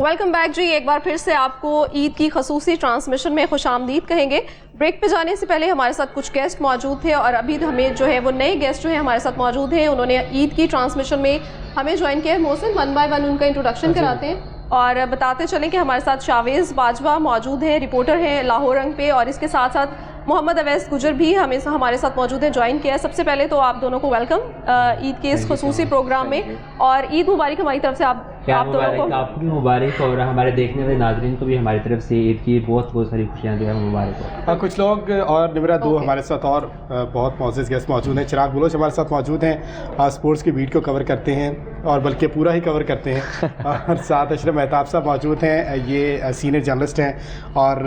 Welcome back जी। एक बार फिर से आपको ईद की खसूसी ट्रांसमिशन में खुशामदीद कहेंगे। ब्रेक पे जाने से पहले हमारे साथ कुछ गेस्ट मौजूद थे और अभी हमें जो है वो नए गेस्ट जो है हमारे साथ मौजूद हैं। उन्होंने ईद की ट्रांसमिशन में हमें ज्वाइन किया है। मोहसिन, 1 बाय 1 उनका इंट्रोडक्शन कराते हैं और बताते चलें कि हमारे साथ शावेज़ बाजवा मौजूद हैं, रिपोर्टर हैं लाहौर रंग पे, और इसके साथ साथ मोहम्मद अवैस गुजर भी हमारे साथ मौजूद है, ज्वाइन किया है। सबसे पहले तो आप दोनों को वेलकम ईद के इस खसूसी प्रोग्राम में, और ईद मुबारक हमारी तरफ से आप दोनों को। आपकी मुबारक, और हमारे देखने वाले नाज़रीन को भी हमारी तरफ से ईद की बहुत सारी खुशियाँ जो है मुबारक हो। कुछ लोग और निमरा दो हमारे साथ और बहुत मौजूद गेस्ट मौजूद हैं। चिराग बुलोच हमारे साथ मौजूद हैं, स्पोर्ट्स की बीट को कवर करते हैं और बल्कि पूरा ही कवर करते हैं और साथ अशरफ मेहताब साहब मौजूद हैं, ये सीनियर जर्नलिस्ट हैं और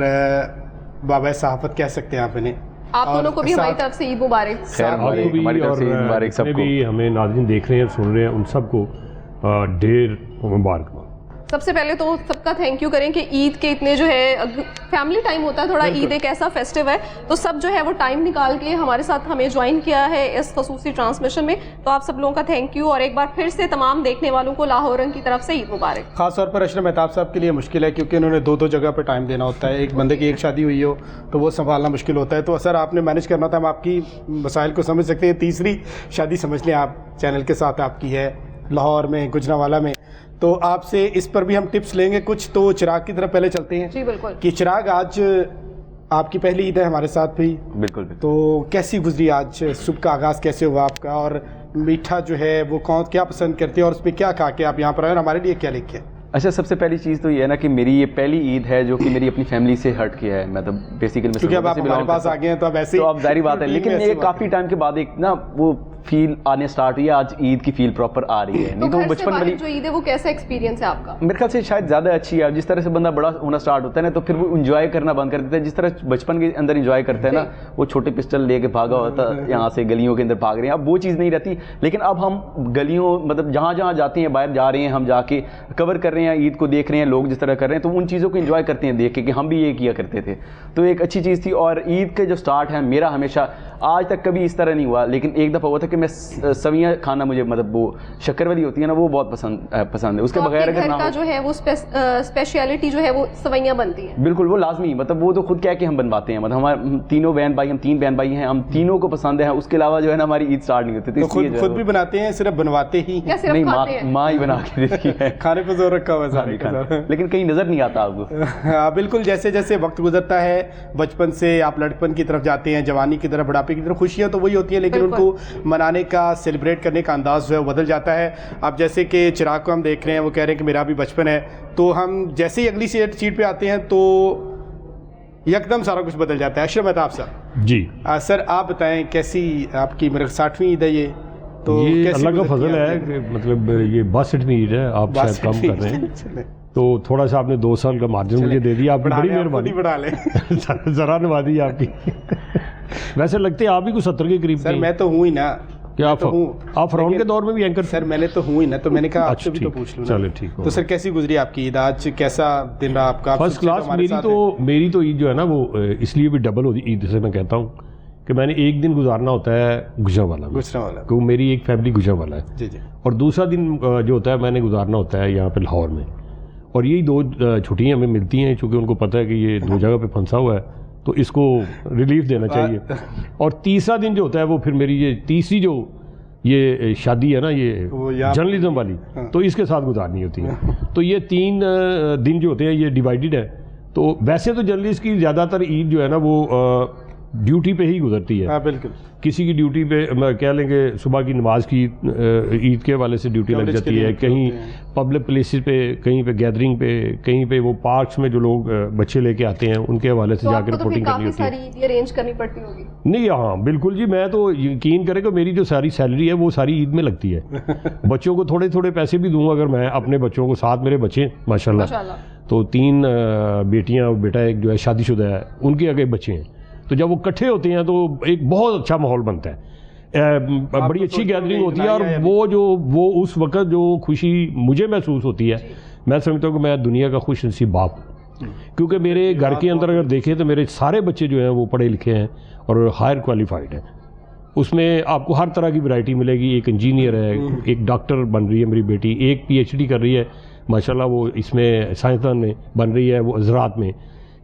बाबा सहाफ़त कह सकते हैं आप इन्हें। आप दोनों को भी हमारी तरफ से ईद मुबारक। आपको भी और जितने भी हमें नाज़रीन देख रहे हैं, सुन रहे हैं, उन सबको ढेर मुबारक। सबसे पहले तो सबका थैंक यू करें कि ईद के इतने जो है फैमिली टाइम होता है, थोड़ा ईद एक ऐसा फेस्टिव है तो सब जो है वो टाइम निकाल के हमारे साथ हमें ज्वाइन किया है इस खसूसी ट्रांसमिशन में, तो आप सब लोगों का थैंक यू। और एक बार फिर से तमाम देखने वालों को लाहौर रंग की तरफ से ईद मुबारक। खास तौर पर अशरफ मेहताब साहब के लिए मुश्किल है क्योंकि उन्होंने दो जगह पर टाइम देना होता है। एक बंदे की एक शादी हुई हो तो वो संभालना मुश्किल होता है, तो सर आपने मैनेज करना था। हम आपकी मसाइल को समझ सकते हैं। तीसरी शादी समझ लें आप चैनल के साथ आपकी है लाहौर में, गुजरांवाला में, तो आपसे इस पर भी हम टिप्स लेंगे कुछ। तो चिराग की तरफ पहले चलते हैं। जी बिल्कुल। कि चिराग, आज आपकी पहली ईद है हमारे साथ भी। बिल्कुल। तो कैसी गुजरी आज? सुबह का आगाज़ कैसे हुआ आपका? और मीठा जो है वो कौन क्या पसंद करते हैं और उसमें क्या खा के आप यहाँ पर आए और हमारे लिए क्या लेके? अच्छा, सबसे पहली चीज़ तो ये है ना कि मेरी ये पहली ईद है जो कि मेरी अपनी फैमिली से हट के है। मतलब बेसिकली क्योंकि अब आप हमारे पास आ गए हैं तो अब ऐसे तो अब जाहिर बात है, लेकिन ये काफ़ी टाइम के बाद एक ना वो फील आने स्टार्ट हुई है। आज ईद की फील प्रॉपर आ रही है। नहीं तो बचपन वाली जो ईद है वो कैसा एक्सपीरियंस है आपका? मेरे ख्याल से शायद ज़्यादा अच्छी है। जिस तरह से बंदा बड़ा होना स्टार्ट होता है ना तो फिर वो एंजॉय करना बंद कर देता है। जिस तरह बचपन के अंदर एंजॉय करते हैं ना, वो छोटे पिस्टल लेके भागा होता है यहाँ से गलियों के अंदर भाग रहे हैं, अब वो चीज़ नहीं रहती। लेकिन अब हम गलियों मतलब जहाँ जहाँ जाते हैं, बाहर जा रहे हैं, हम जाके कवर कर रहे हैं, ईद को देख रहे हैं, लोग जिस तरह कर रहे हैं, तो उन चीज़ों को एंजॉय करते हैं देख के कि हम भी ये किया करते थे। तो एक अच्छी चीज़ थी। और ईद के जो स्टार्ट है मेरा हमेशा आज तक कभी इस तरह नहीं हुआ, लेकिन एक दफ़ा हुआ था कि मैं सवियाँ खाना, मुझे मतलब वो शक्कर वाली होती है ना, वो बहुत पसंद है। उसके बगैर अगर ना जो है वो स्पेशलिटी जो है वो सवैयाँ बनती है। बिल्कुल, वो लाजमी, मतलब वो तो खुद कह के हम बनवाते हैं। मतलब हमारे तीनों बहन भाई, हम 3 बहन भाई हैं, हम तीनों को पसंद है। उसके अलावा जो है ना हमारी ईद स्टार्ट नहीं होती थी। तो खुद भी बनाते हैं, सिर्फ बनवाते ही नहीं, माँ ही बना के देती है। खाने पर जोर रखा हुआ है, लेकिन कहीं नजर नहीं आता आपको। बिल्कुल, जैसे जैसे वक्त गुजरता है, बचपन से आप लड़पन की तरफ जाते हैं, जवानी की तरफ, बुढ़ापे की तरफ, खुशियाँ तो वही होती है लेकिन उनको मनाने का, सेलिब्रेट करने का अंदाज जो है बदल जाता है। अब जैसे कि चिराग को हम देख रहे हैं, वो कह रहे हैं कि मेरा भी बचपन है, तो हम जैसे ही अगली सीट पे आते हैं तो एकदम सारा कुछ बदल जाता है। अशरफ मेहताब साहब जी। सर आप बताएं कैसी आपकी मेरे 60वीं ईद है ये? तो ये अल्लाह का फजल है कि मतलब ये 62वीं ईद है, आप शायद कम कर रहे हैं तो थोड़ा सा आपने 2 साल का मार्जिन मुझे दे दिया, आपकी बड़ी मेहरबानी। बढ़ा लें जरा नवा दी आपकी। वैसे लगते हैं आप भी कुछ 70 के करीब। सर मैं तो हूँ ही ना। क्या आप फरौन के दौर में भी एंकर? सर मैंने तो हूँ ही ना, तो मैंने कहा आपसे भी तो पूछ लूँ। चलो ठीक हो। तो सर कैसी गुजरी आपकी ईद? आज कैसा दिन रहा आपका? First class. मेरी तो ईद जो है ना वो इसलिए भी डबल होती ईद से मैं कहता हूँ कि मैंने एक दिन गुजारना होता है गुजरांवाला, क्योंकि मेरी एक फैमिली गुजरांवाला है जी जी, और दूसरा दिन जो होता है मैंने गुजारना होता है यहाँ पे लाहौर में। और यही 2 छुट्टियाँ हमें मिलती हैं चूँकि उनको पता है कि ये 2 जगह पे फंसा हुआ है तो इसको रिलीफ देना चाहिए। और तीसरा दिन जो होता है वो फिर मेरी ये तीसरी जो ये शादी है ना, ये जर्नलिज्म वाली, तो इसके साथ गुजारनी होती है। तो ये 3 दिन जो होते हैं ये डिवाइडेड है। तो वैसे तो जर्नलिस्ट की ज़्यादातर ईद जो है ना वो ड्यूटी पे ही गुजरती है। बिल्कुल। किसी की ड्यूटी पे कह लेंगे सुबह की नमाज की ईद के हवाले से ड्यूटी लग जाती है, कहीं पब्लिक प्लेसेस पे, कहीं पे गैदरिंग पे, कहीं पे वो पार्क्स में जो लोग बच्चे लेके आते हैं उनके हवाले से जाकर रिपोर्टिंग करनी होती है। अरेंज करनी पड़ती होगी? नहीं, हाँ बिल्कुल जी। मैं तो यकीन करें कि मेरी जो सारी सैलरी है वो सारी ईद में लगती है। बच्चों को थोड़े थोड़े पैसे भी दूंगा अगर मैं अपने बच्चों को, साथ मेरे बच्चे माशाल्लाह, तो 3 बेटियाँ, बेटा एक जो है शादीशुदा है, उनके आगे बच्चे हैं। तो जब वो इकट्ठे होते हैं तो एक बहुत अच्छा माहौल बनता है, बड़ी अच्छी गैदरिंग होती है। और वो उस वक्त जो खुशी मुझे महसूस होती है, मैं समझता हूँ कि मैं दुनिया का खुश नसीब बाप हूँ। क्योंकि मेरे घर के अंदर अगर देखें तो मेरे सारे बच्चे जो हैं वो पढ़े लिखे हैं और हायर क्वालिफाइड हैं। उसमें आपको हर तरह की वैरायटी मिलेगी। एक इंजीनियर है, एक डॉक्टर बन रही है मेरी बेटी, एक PhD कर रही है माशाल्लाह वो इसमें साइंसदान में बन रही है, वो ज़राअत में।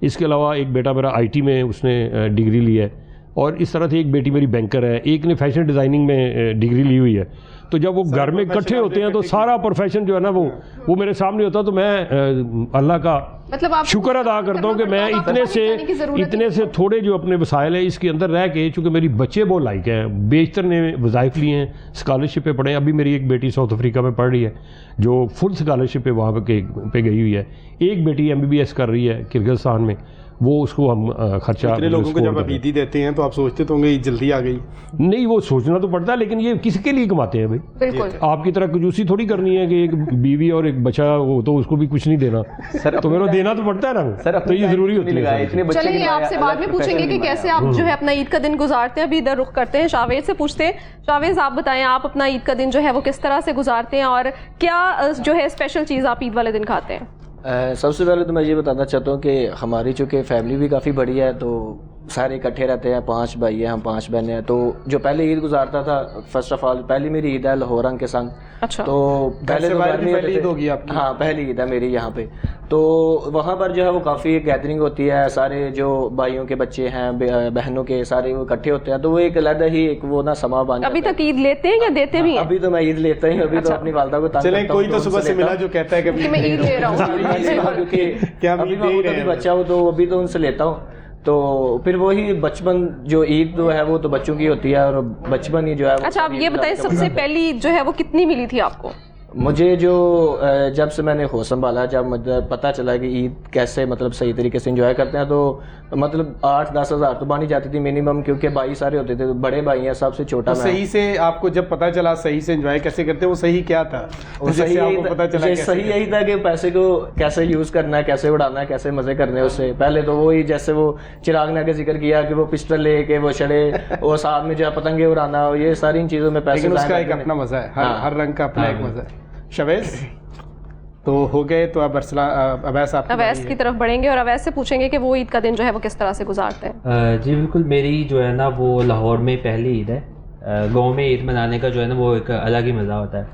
इसके अलावा एक बेटा मेरा आईटी में उसने डिग्री ली है, और इस तरह से एक बेटी मेरी बैंकर है, एक ने फैशन डिज़ाइनिंग में डिग्री ली हुई है। तो जब वो घर में इकट्ठे होते हैं तो सारा प्रोफेशन जो है ना वो मेरे सामने होता, तो मैं अल्लाह का मतलब आप शुक्र अदा करता हूँ कि मैं इतने से थोड़े जो अपने वसाइल है इसके अंदर रह के, चूँकि मेरी बच्चे बहुत लाइक हैं, बेशतर ने वज़ाइफ लिए हैं, स्कॉलरशिप पे पढ़े हैं। अभी मेरी एक बेटी साउथ अफ्रीका में पढ़ रही है जो फुल स्कॉलरशिप पे वहाँ पे गई हुई है। एक बेटी MBBS कर रही है किर्गिस्तान में, वो उसको हम खर्चा इतने लोगों को जब आप ईदी देते हैं तो आप सोचते तो होंगे ईद जल्दी आ गई। नहीं, वो सोचना तो पड़ता है, लेकिन ये किसके लिए कमाते हैं भाई? बिल्कुल आपकी तरह कंजूसी थोड़ी करनी है कि एक बीवी और एक बच्चा हो तो उसको भी कुछ नहीं देना सर, तो मेरे को देना तो पड़ता है ना सर, तो ये जरूरी होती है। चलेंगे आपसे बाद में पूछेंगे कि कैसे आप जो है अपना ईद का दिन गुजारते हैं। अभी इधर रुख करते हैं, शावेज से पूछते हैं। शावेज, आप बताएं आप अपना ईद का दिन जो है वो किस तरह से गुजारते हैं और क्या जो है स्पेशल चीज़ आप ईद वाले दिन खाते हैं? सबसे पहले तो मैं ये बताना चाहता हूँ कि हमारी चूँकि फैमिली भी काफ़ी बड़ी है, तो सारे इकट्ठे रहते हैं, 5 भाई हैं, हम 5 बहनें हैं। तो जो पहले ईद गुजारता था, फर्स्ट ऑफ ऑल पहली मेरी ईद है लाहौर के संग। अच्छा। तो पहले तो पहली ईद होगी आपकी? हाँ, पहली ईद है मेरी यहाँ पे। तो वहाँ पर जो है वो काफ़ी गैदरिंग होती है, सारे जो भाइयों के बच्चे हैं, बहनों के, सारे वो इकट्ठे होते हैं। तो वो एक अलग ही एक वो ना समा बन। अभी तक ईद लेते हैं या देते भी हैं? अभी तो मैं ईद लेता ही, अभी तो अपनी वालदा को चलें, कोई तो सुबह से मिला जो कहता है कि मैं ईद ले रहा हूँ क्योंकि क्या अभी बच्चा हो तो अभी तो उनसे लेता हूँ। तो फिर वही बचपन जो ईद जो है वो तो बच्चों की होती है, और बचपन ही जो है। अच्छा, आप ये बताइए सबसे पहली ईद जो है वो कितनी मिली थी आपको? मुझे जो जब से मैंने होश संभाला, जब मुझे पता चला कि ईद कैसे मतलब सही तरीके से एंजॉय करते हैं, तो मतलब 8-10 हज़ार तो बनी जाती थी मिनिमम, क्योंकि भाई सारे होते थे, बड़े भाई हैं, सबसे छोटा तो सही से आपको जब पता चला सही से एंजॉय कैसे करते हैं, वो सही क्या था? सही आपको पता चला सही यही था कि पैसे को कैसे यूज़ करना है, कैसे उड़ाना है, कैसे मज़े करने हैं उससे। पहले तो वही जैसे वो चिराग ने आगे जिक्र किया कि वो पिस्टल लेके वो चढ़े, वो साथ में जो है पतंगे उड़ाना, ये सारी चीज़ों में पैसे। उसका एक अपना मज़ा है, हर रंग का अपना एक मज़ा है। शवेज तो हो गए, तो अब अवैस की तरफ बढ़ेंगे और अवैस से पूछेंगे कि वो ईद का दिन जो है वो किस तरह से गुजारते हैं। जी बिल्कुल, मेरी जो है ना वो लाहौर में पहली ईद है। गांव में ईद मनाने का जो है ना वो एक अलग ही मज़ा होता है।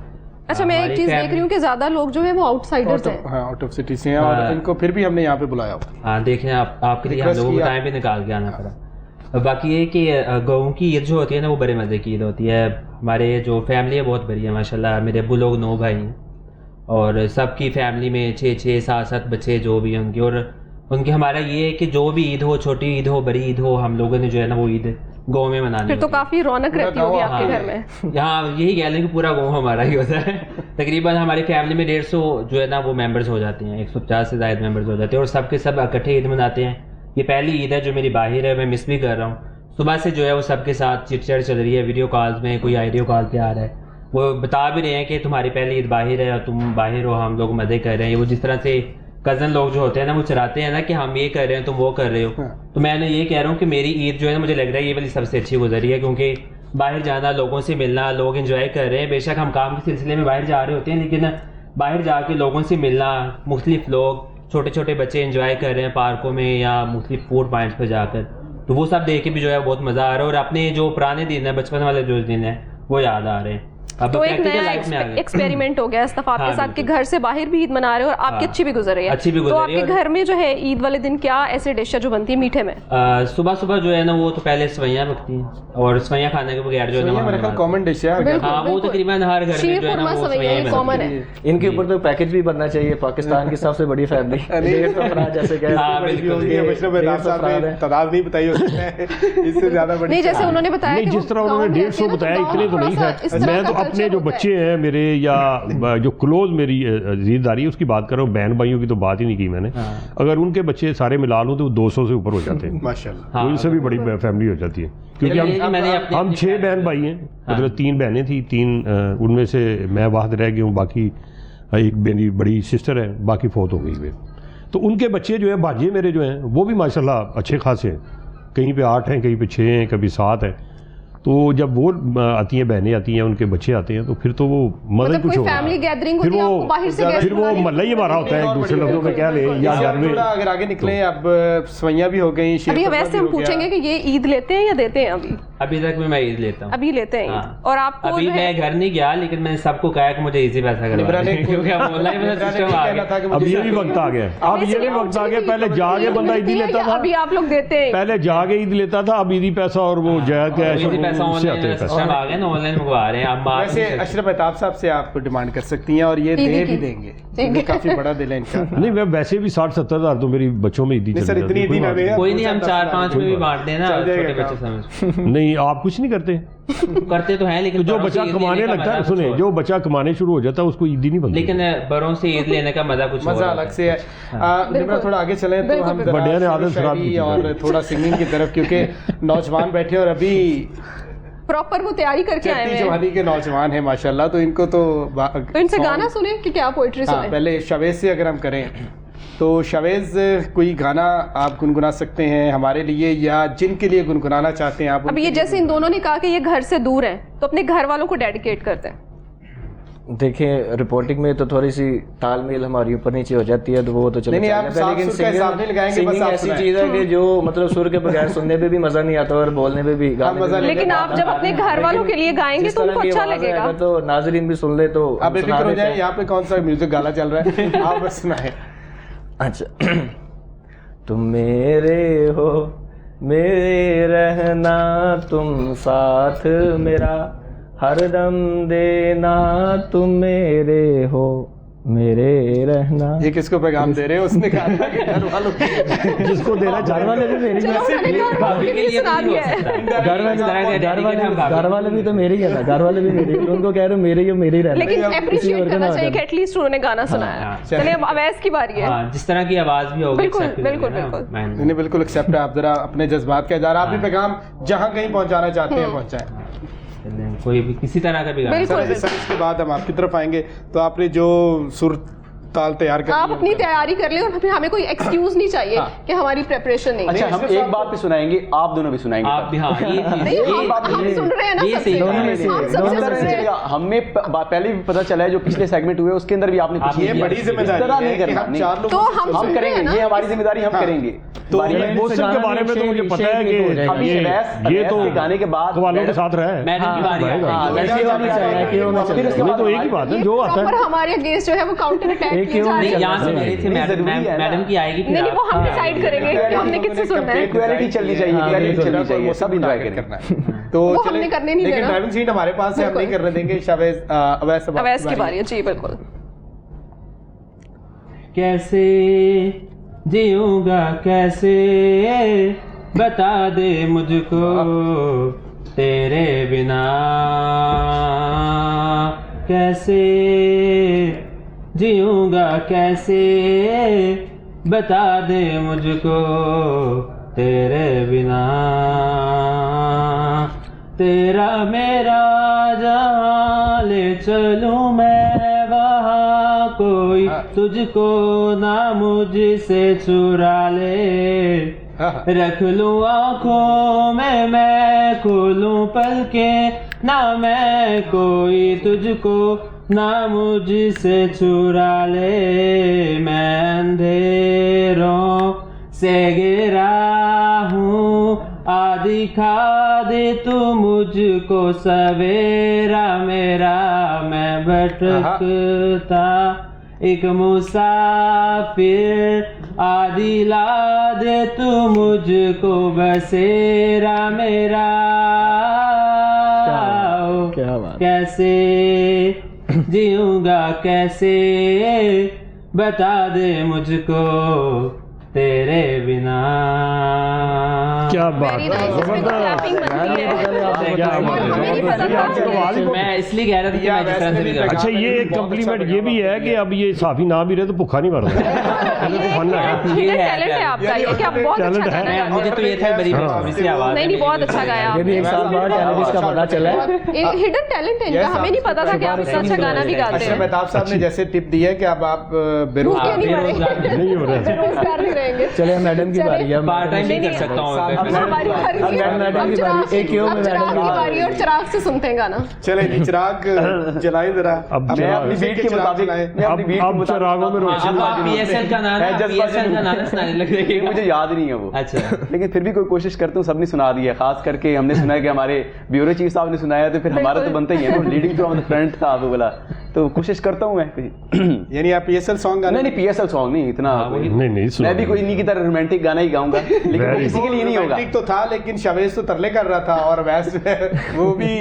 अच्छा, मैं एक चीज़ देख रही हूँ कि ज़्यादा लोग जो है वो आउटसाइडर्स हैं। हाँ, आउट ऑफ सिटी से हैं, और इनको फिर भी हमने यहाँ पे बुलाया। हाँ, देखें आपके लिए हम लोगों को टाइम भी निकाल के आना पड़ा। बाकी ये कि गाँव की ईद जो होती है ना वो बड़े मज़े की ईद होती है। हमारे जो फैमिली है बहुत बड़ी है माशाल्लाह। मेरे अब्बू लोग 9 भाई हैं, और सबकी फैमिली में 6-6, 7-7 बच्चे जो भी होंगे। और उनके हमारा ये है कि जो भी ईद हो, छोटी ईद हो, बड़ी ईद हो, हम लोगों ने जो है ना वो ईद गाँव में मनानी। फिर तो काफ़ी रौनक रहती होगी आपके घर में। यहाँ यही कह लें कि पूरा गाँव हमारा ही होता है। तकरीबन हमारी फैमिली में 150 जो है ना वो मेंबर्स हो जाते हैं, 150 से ज़्यादा मेंबर्स हो जाते हैं, और सबके सब इकट्ठे ईद मनाते हैं। ये पहली ईद है जो मेरी बाहर है, मैं मिस भी कर रहा हूँ। सुबह से जो है वो सबके साथ चिट-चैट चल रही है, वीडियो कॉल्स में, कोई आइडियो कॉल पे आ रहा है, वो बता भी रहे हैं कि तुम्हारी पहली ईद बाहर है और तुम बाहर हो, हम लोग मज़े कर रहे हैं। वो जिस तरह से कज़न लोग जो होते हैं ना वो चराते हैं ना कि हम ये कर रहे हैं तुम वो कर रहे हो। तो मैं ये कह रहा हूँ कि मेरी ईद जो है ना मुझे लग रहा है ये वाली सबसे अच्छी गुजरी है, क्योंकि बाहर जाना, लोगों से मिलना, लोग एंजॉय कर रहे हैं। बेशक हम काम के सिलसिले में बाहर जा रहे होते हैं, लेकिन बाहर जाके लोगों से मिलना, मुख्तलिफ लोग, छोटे छोटे बच्चे एंजॉय कर रहे हैं पार्कों में या मुख्तलिफ फूड पॉइंट्स पर जाकर, तो वो सब देख के भी जो है बहुत मज़ा आ रहा है। और अपने जो पुराने दिन है, बचपन वाले जो दिन है वो याद आ रहे हैं। अब तो एक नया एक्सपेरिमेंट हो गया इस दफा आपके साथ कि घर से बाहर भी ईद मना रहे हो और आपकी अच्छी भी गुजर रही है। अच्छी भी गुजर रही है। तो आपके घर में जो है ईद वाले दिन क्या ऐसे डिश है जो बनती है मीठे में? सुबह सुबह जो है ना वो तो पहले सवैयाँ पकती हैं, और सवैयाँ खाने के बगैर जो है ना कॉमन डिश है। हाँ, वो तकरीबन हर घर में जो है ना वो सवैयाँ कॉमन है। इनके ऊपर तो पैकेज भी बनना चाहिए, पाकिस्तान की सबसे बड़ी फैमिली जैसे तादाद नहीं बताई, इससे ज्यादा बड़ी नहीं, जैसे उन्होंने बताया जिस तरह उन्होंने 150 बताया इतने तो नहीं है। मैं तो अपने जो बच्चे हैं मेरे या जो क्लोज मेरी ज़िम्मेदारी है उसकी बात कर रहा हूँ, बहन भाइयों की तो बात ही नहीं की मैंने। अगर उनके बच्चे सारे मिला लूँ तो 200 से ऊपर हो जाते हैं माशाल्लाह। उनसे भी बड़ी फैमिली हो जाती है, क्योंकि हम 6 बहन भाई हैं, मतलब 3 बहनें थी, 3 उनमें से मैं वाहद रह गई हूँ, बाकी एक मेरी बड़ी सिस्टर है, बाकी फौत हो गई हुए। तो उनके बच्चे जो है भांजे मेरे जो हैं वो भी माशाल्लाह अच्छे खासे हैं, कहीं पे 8 हैं, कहीं पे 6 हैं, कभी 7 हैं। तो जब वो आती हैं, बहनें आती हैं, उनके बच्चे आते हैं, तो फिर तो वो मजा कुछ होगा। फैमिली गैदरिंग होती है, आपको बाहर से फिर वो मल्ला ही हमारा होता है, एक दूसरे लफ्जों में क्या ले या घर में। अगर आगे निकले, अब सवैयाँ भी हो गई। अभी वैसे हम पूछेंगे कि ये ईद लेते हैं या देते हैं? अभी अभी तक भी मैं ईद लेता हूँ। अभी लेते हैं ईद। हाँ। और आपको अभी जो है- मैं घर नहीं गया, लेकिन मैंने सबको कहा कि मुझे इजी पैसा करवा दें, क्योंकि अब ऑनलाइन में सिस्टम आ गया। अब ये भी वक्त आ गया, अब ये भी वक्त आ गया। पहले जाके बंदा ईदी लेता था, अभी आप लोग देते हैं। पहले जाके ईद लेता था, अब ईदी पैसा और वो जया कैश इजी पैसा उससे आते ऑनलाइन हैं पैसे। सिस्टम आ गया ना, ऑनलाइन मंगवा रहे हैं आप। वैसे अशरफ मेहताब साहब से आप डिमांड कर सकती हैं और ये ईदी दे की। भी देंगे, क्योंकि काफी बड़ा दिल है इनका। नहीं, मैं वैसे भी 60-70 हज़ार तो मेरी बच्चों में ईदी नहीं सर, चली इतनी जाती ईदी है, ना दें। कोई नहीं, हम 4-5 में भी बांट देना, चल जाएगा छोटे बच्चे काम। समझ नहीं आप कुछ नहीं करते। करते तो हैं, लेकिन तो जो बड़ों से बच्चा ईद कमाने लेने का लगता है, मजा सुने, कुछ जो और। बच्चा कमाने शुरू हो जाता है उसको ईदी नहीं बनती। लेकिन बड़ों से ईद लेने का मजा कुछ और मजा होता अलग है। से है। निम्रा थोड़ा आगे चलें तो बिल्कुल, हम बिल्कुल। जरा बड़े ने आदत शेर खराब शायरी की थी। और थोड़ा सिंगिंग की तरफ, क्योंकि नौजवान बैठे और अभी प्रॉपर वो तैयारी करके आए चढ़ती हुए हैं। जवानी के नौजवान हैं माशाल्लाह, तो इनको तो तो इनसे गाना सुने कि क्या पोइट्री हाँ, सुने? पहले शावेज से अगर हम करें तो शावेज कोई गाना आप गुनगुना सकते हैं हमारे लिए, या जिनके लिए गुनगुनाना चाहते हैं आप? अब ये जैसे इन दोनों ने कहा कि ये घर से दूर हैं, तो अपने घर वालों को डेडिकेट करते हैं। देखें रिपोर्टिंग में तो थोड़ी सी तालमेल हमारी ऊपर नीचे हो जाती है, तो वो तो चलो नहीं, आप चल जाता है, साफ सुर का हिसाब नहीं लगाएंगे, बस सिंगिंग आप ऐसी सुनाएं। चीज़ है कि जो मतलब सुर के बगैर सुनने पे भी मजा नहीं आता और बोलने पे भी गाने मजा में भी- लेकिन आप जब अपने घर वालों के लिए गाएंगे जिस तो तरह उनको की अच्छा आवाज़ है, लगेगा। अगर तो नाजरीन भी सुन ले तो आप बेफिक्र सुना हो देते जाए, हैं। यहाँ पे कौन सा म्यूजिक गाना चल रहा है, आप बस सुनाएं। अच्छा तुम मेरे हो, मेरे रहना तुम साथ मेरा, हरदम देना तुम मेरे हो, मेरे रहना। ये किसको पैगाम दे रहे हो? उसने कहा था कि घर वालों को जिसको देना घर वाले भी मेरी चलो उन्होंने घर वालों के लिए सुना दिया है। घर वाले इस तरह के घर वाले भी तो मेरे ही है ना, घर वाले भी मेरे ही, उनको कह रहे हो मेरे ही हो, मेरे ही रहना। लेकिन किसी और अप्रिशिएट का करना ना चाहिए कि करना। एटलीस्ट उन्होंने गाना सुनाया। हाँ। चलिए अब अवैस की बारी है। हाँ, जिस तरह की आवाज भी होगी बिल्कुल, accept बिल्कुल, करेंगे ना, बिल्कुल। मैं- नहीं बिल्कुल एक्सेप्ट है। आप जरा अपने जज्बात का इजहार, आप भी पैगाम जहाँ कहीं पहुँचाना चाहते हैं पहुँचाएं। कोई भी किसी तरह का भी गाना। बिल्कुल, सर इसके बाद हम आपकी तरफ आएंगे, तो आपने जो सुर ताल तैयार कर आप अपनी तैयारी कर लें और फिर हमें कोई एक्सक्यूज नहीं चाहिए कि हमारी प्रिपरेशन नहीं अच्छा है। हम एक बात पे सुनाएंगे, आप दोनों भी सुनाएंगे। आप भी हाँ, ये चीज नहीं, हम सुन रहे हैं ना ये सबसे। सही दोनों में से हम सबसे दोनों सुन तरह से रहे हैं। चलेगा। हमें पहले भी पता चला है जो पिछले सेगमेंट हुए उसके अंदर भी आपने कुछ ये नहीं बड़ी किया। जिम्मेदारी इस तरह है नहीं कि करना, हम नहीं। चार लोग तो हम हम सुन रहे हैं करेंगे, ना। ये हमारी जिम्मेदारी हम हाँ। करेंगे। तो बारी ये बारी मौसम के बारे में तो मुझे पता है कि अभी ये अवैस तो के गाने के बाद वालों के साथ रहा है। मैडम की बारी है। हाँ, वैसे ही होना चाहिए, क्यों होना चाहिए? फिर उसके ये बाद तो एक ही बात है, जो आता प्रॉपर है। हमारे अगेंस्ट जो है वो काउंटर अटैक एक किए ही जा रहे नहीं, हैं। यहाँ से मेरी थी नहीं, मैडम, जरूरी है ना। मैडम की आएगी फिर नहीं नहीं, वो आप- हम डिसाइड करेंगे कि हमने किससे सुनना है। इक्वालिटी चलनी चाहिए, इक्वालिटी चलनी चाहिए, सब इंजॉय करें। करना है। तो वो चलें, हमने करने नहीं लेकिन देना। ड्राइविंग सीट हमारे पास है, हम नहीं करने देंगे। शावेज अवैस अब अवैस आपकी की बारी है जी, बिल्कुल। कैसे जीऊंगा कैसे, बता दे मुझको तेरे बिना, कैसे जीऊंगा कैसे, बता दे मुझको तेरे बिना, तेरा मेरा जहाँ ले चलूं मैं वहाँ, कोई तुझको ना मुझसे चुरा ले, हाँ, हाँ। रख लूं आँखों में मैं खोलूं पलकें, ना मैं कोई तुझको ना मुझसे चुरा ले, मैं अंधेरों से गिरा हूँ, आदि खा दे तू मुझको सवेरा मेरा, मैं भटकता एक मुसाफिर, आदि ला दे तू मुझको बसेरा मेरा, क्या बात। कैसे जीऊंगा कैसे, बता दे मुझको तेरे बिना। क्या बात Very है, nice, इसमें तो clapping बनती है। क्या बात है। हमें नहीं पता था। आपकी तो आवाज़ ही बहुत- मैं इसलिए कह रहा था कि मैं जिस तरह से भी कर अच्छा ये एक कम्प्लीमेंट ये भी है कि अब ये साफी ना भी रहे तो भूखा नहीं मरता। पहले तो फन है। ये है टैलेंट है आपका, ये कि आप बहुत अच्छा Talent है। गाना गाते मुझे तो ये था बड़ी बेसब्री से आवाज नहीं नहीं, बहुत अच्छा गाया ये भी एक साल बाद टैलेंट इसका पता चला है। हिडन टैलेंट है इनका, हमें नहीं पता था कि आप इतना अच्छा गाना भी गाते अशरफ हैं। मेहताब साहब ने जैसे टिप दी है कि अब आप बेरोजगार भूखे नहीं मरे, बेरोजगार नहीं हो रहा है। बेरोजगार नहीं रहेंगे। चलिए मैडम की बारी है। पार्ट टाइम नहीं कर सकता हूँ मैं। हमारी बारी है। मैडम अब की चिराग बारी, एक ही हो, अब मैं चिराग मैडम की बारी है और चिराग से सुनते हैं गाना। चले जी चिराग जलाएं जरा। अब मैं चिराग- अपनी बीट के मुताबिक अब चिरागों में रोशनी अब आप PSL का नारा सुनाने लग रहे हैं। मुझे याद नहीं है वो। अच्छा, लेकिन फिर भी कोई कोशिश करता हूँ, सबने सुना दिया। खास करके हमने सुना है कि हमारे ब्यूरो चीफ साहब ने सुनाया, तो फिर हमारा तो बनता ही है ना, लीडिंग फ्रॉम द फ्रंट था वो वाला। तो कोशिश करता हूँ मैं। यानी आप PSL सॉन्ग गाने नहीं PSL सॉन्ग नहीं इतना, नहीं मैं भी कोई इन्हीं की तरह रोमांटिक गाना ही गाऊंगा, लेकिन वो किसी के लिए नहीं होगा। रोमांटिक तो था, लेकिन शवेज तो तरले कर रहा था और वैस वो भी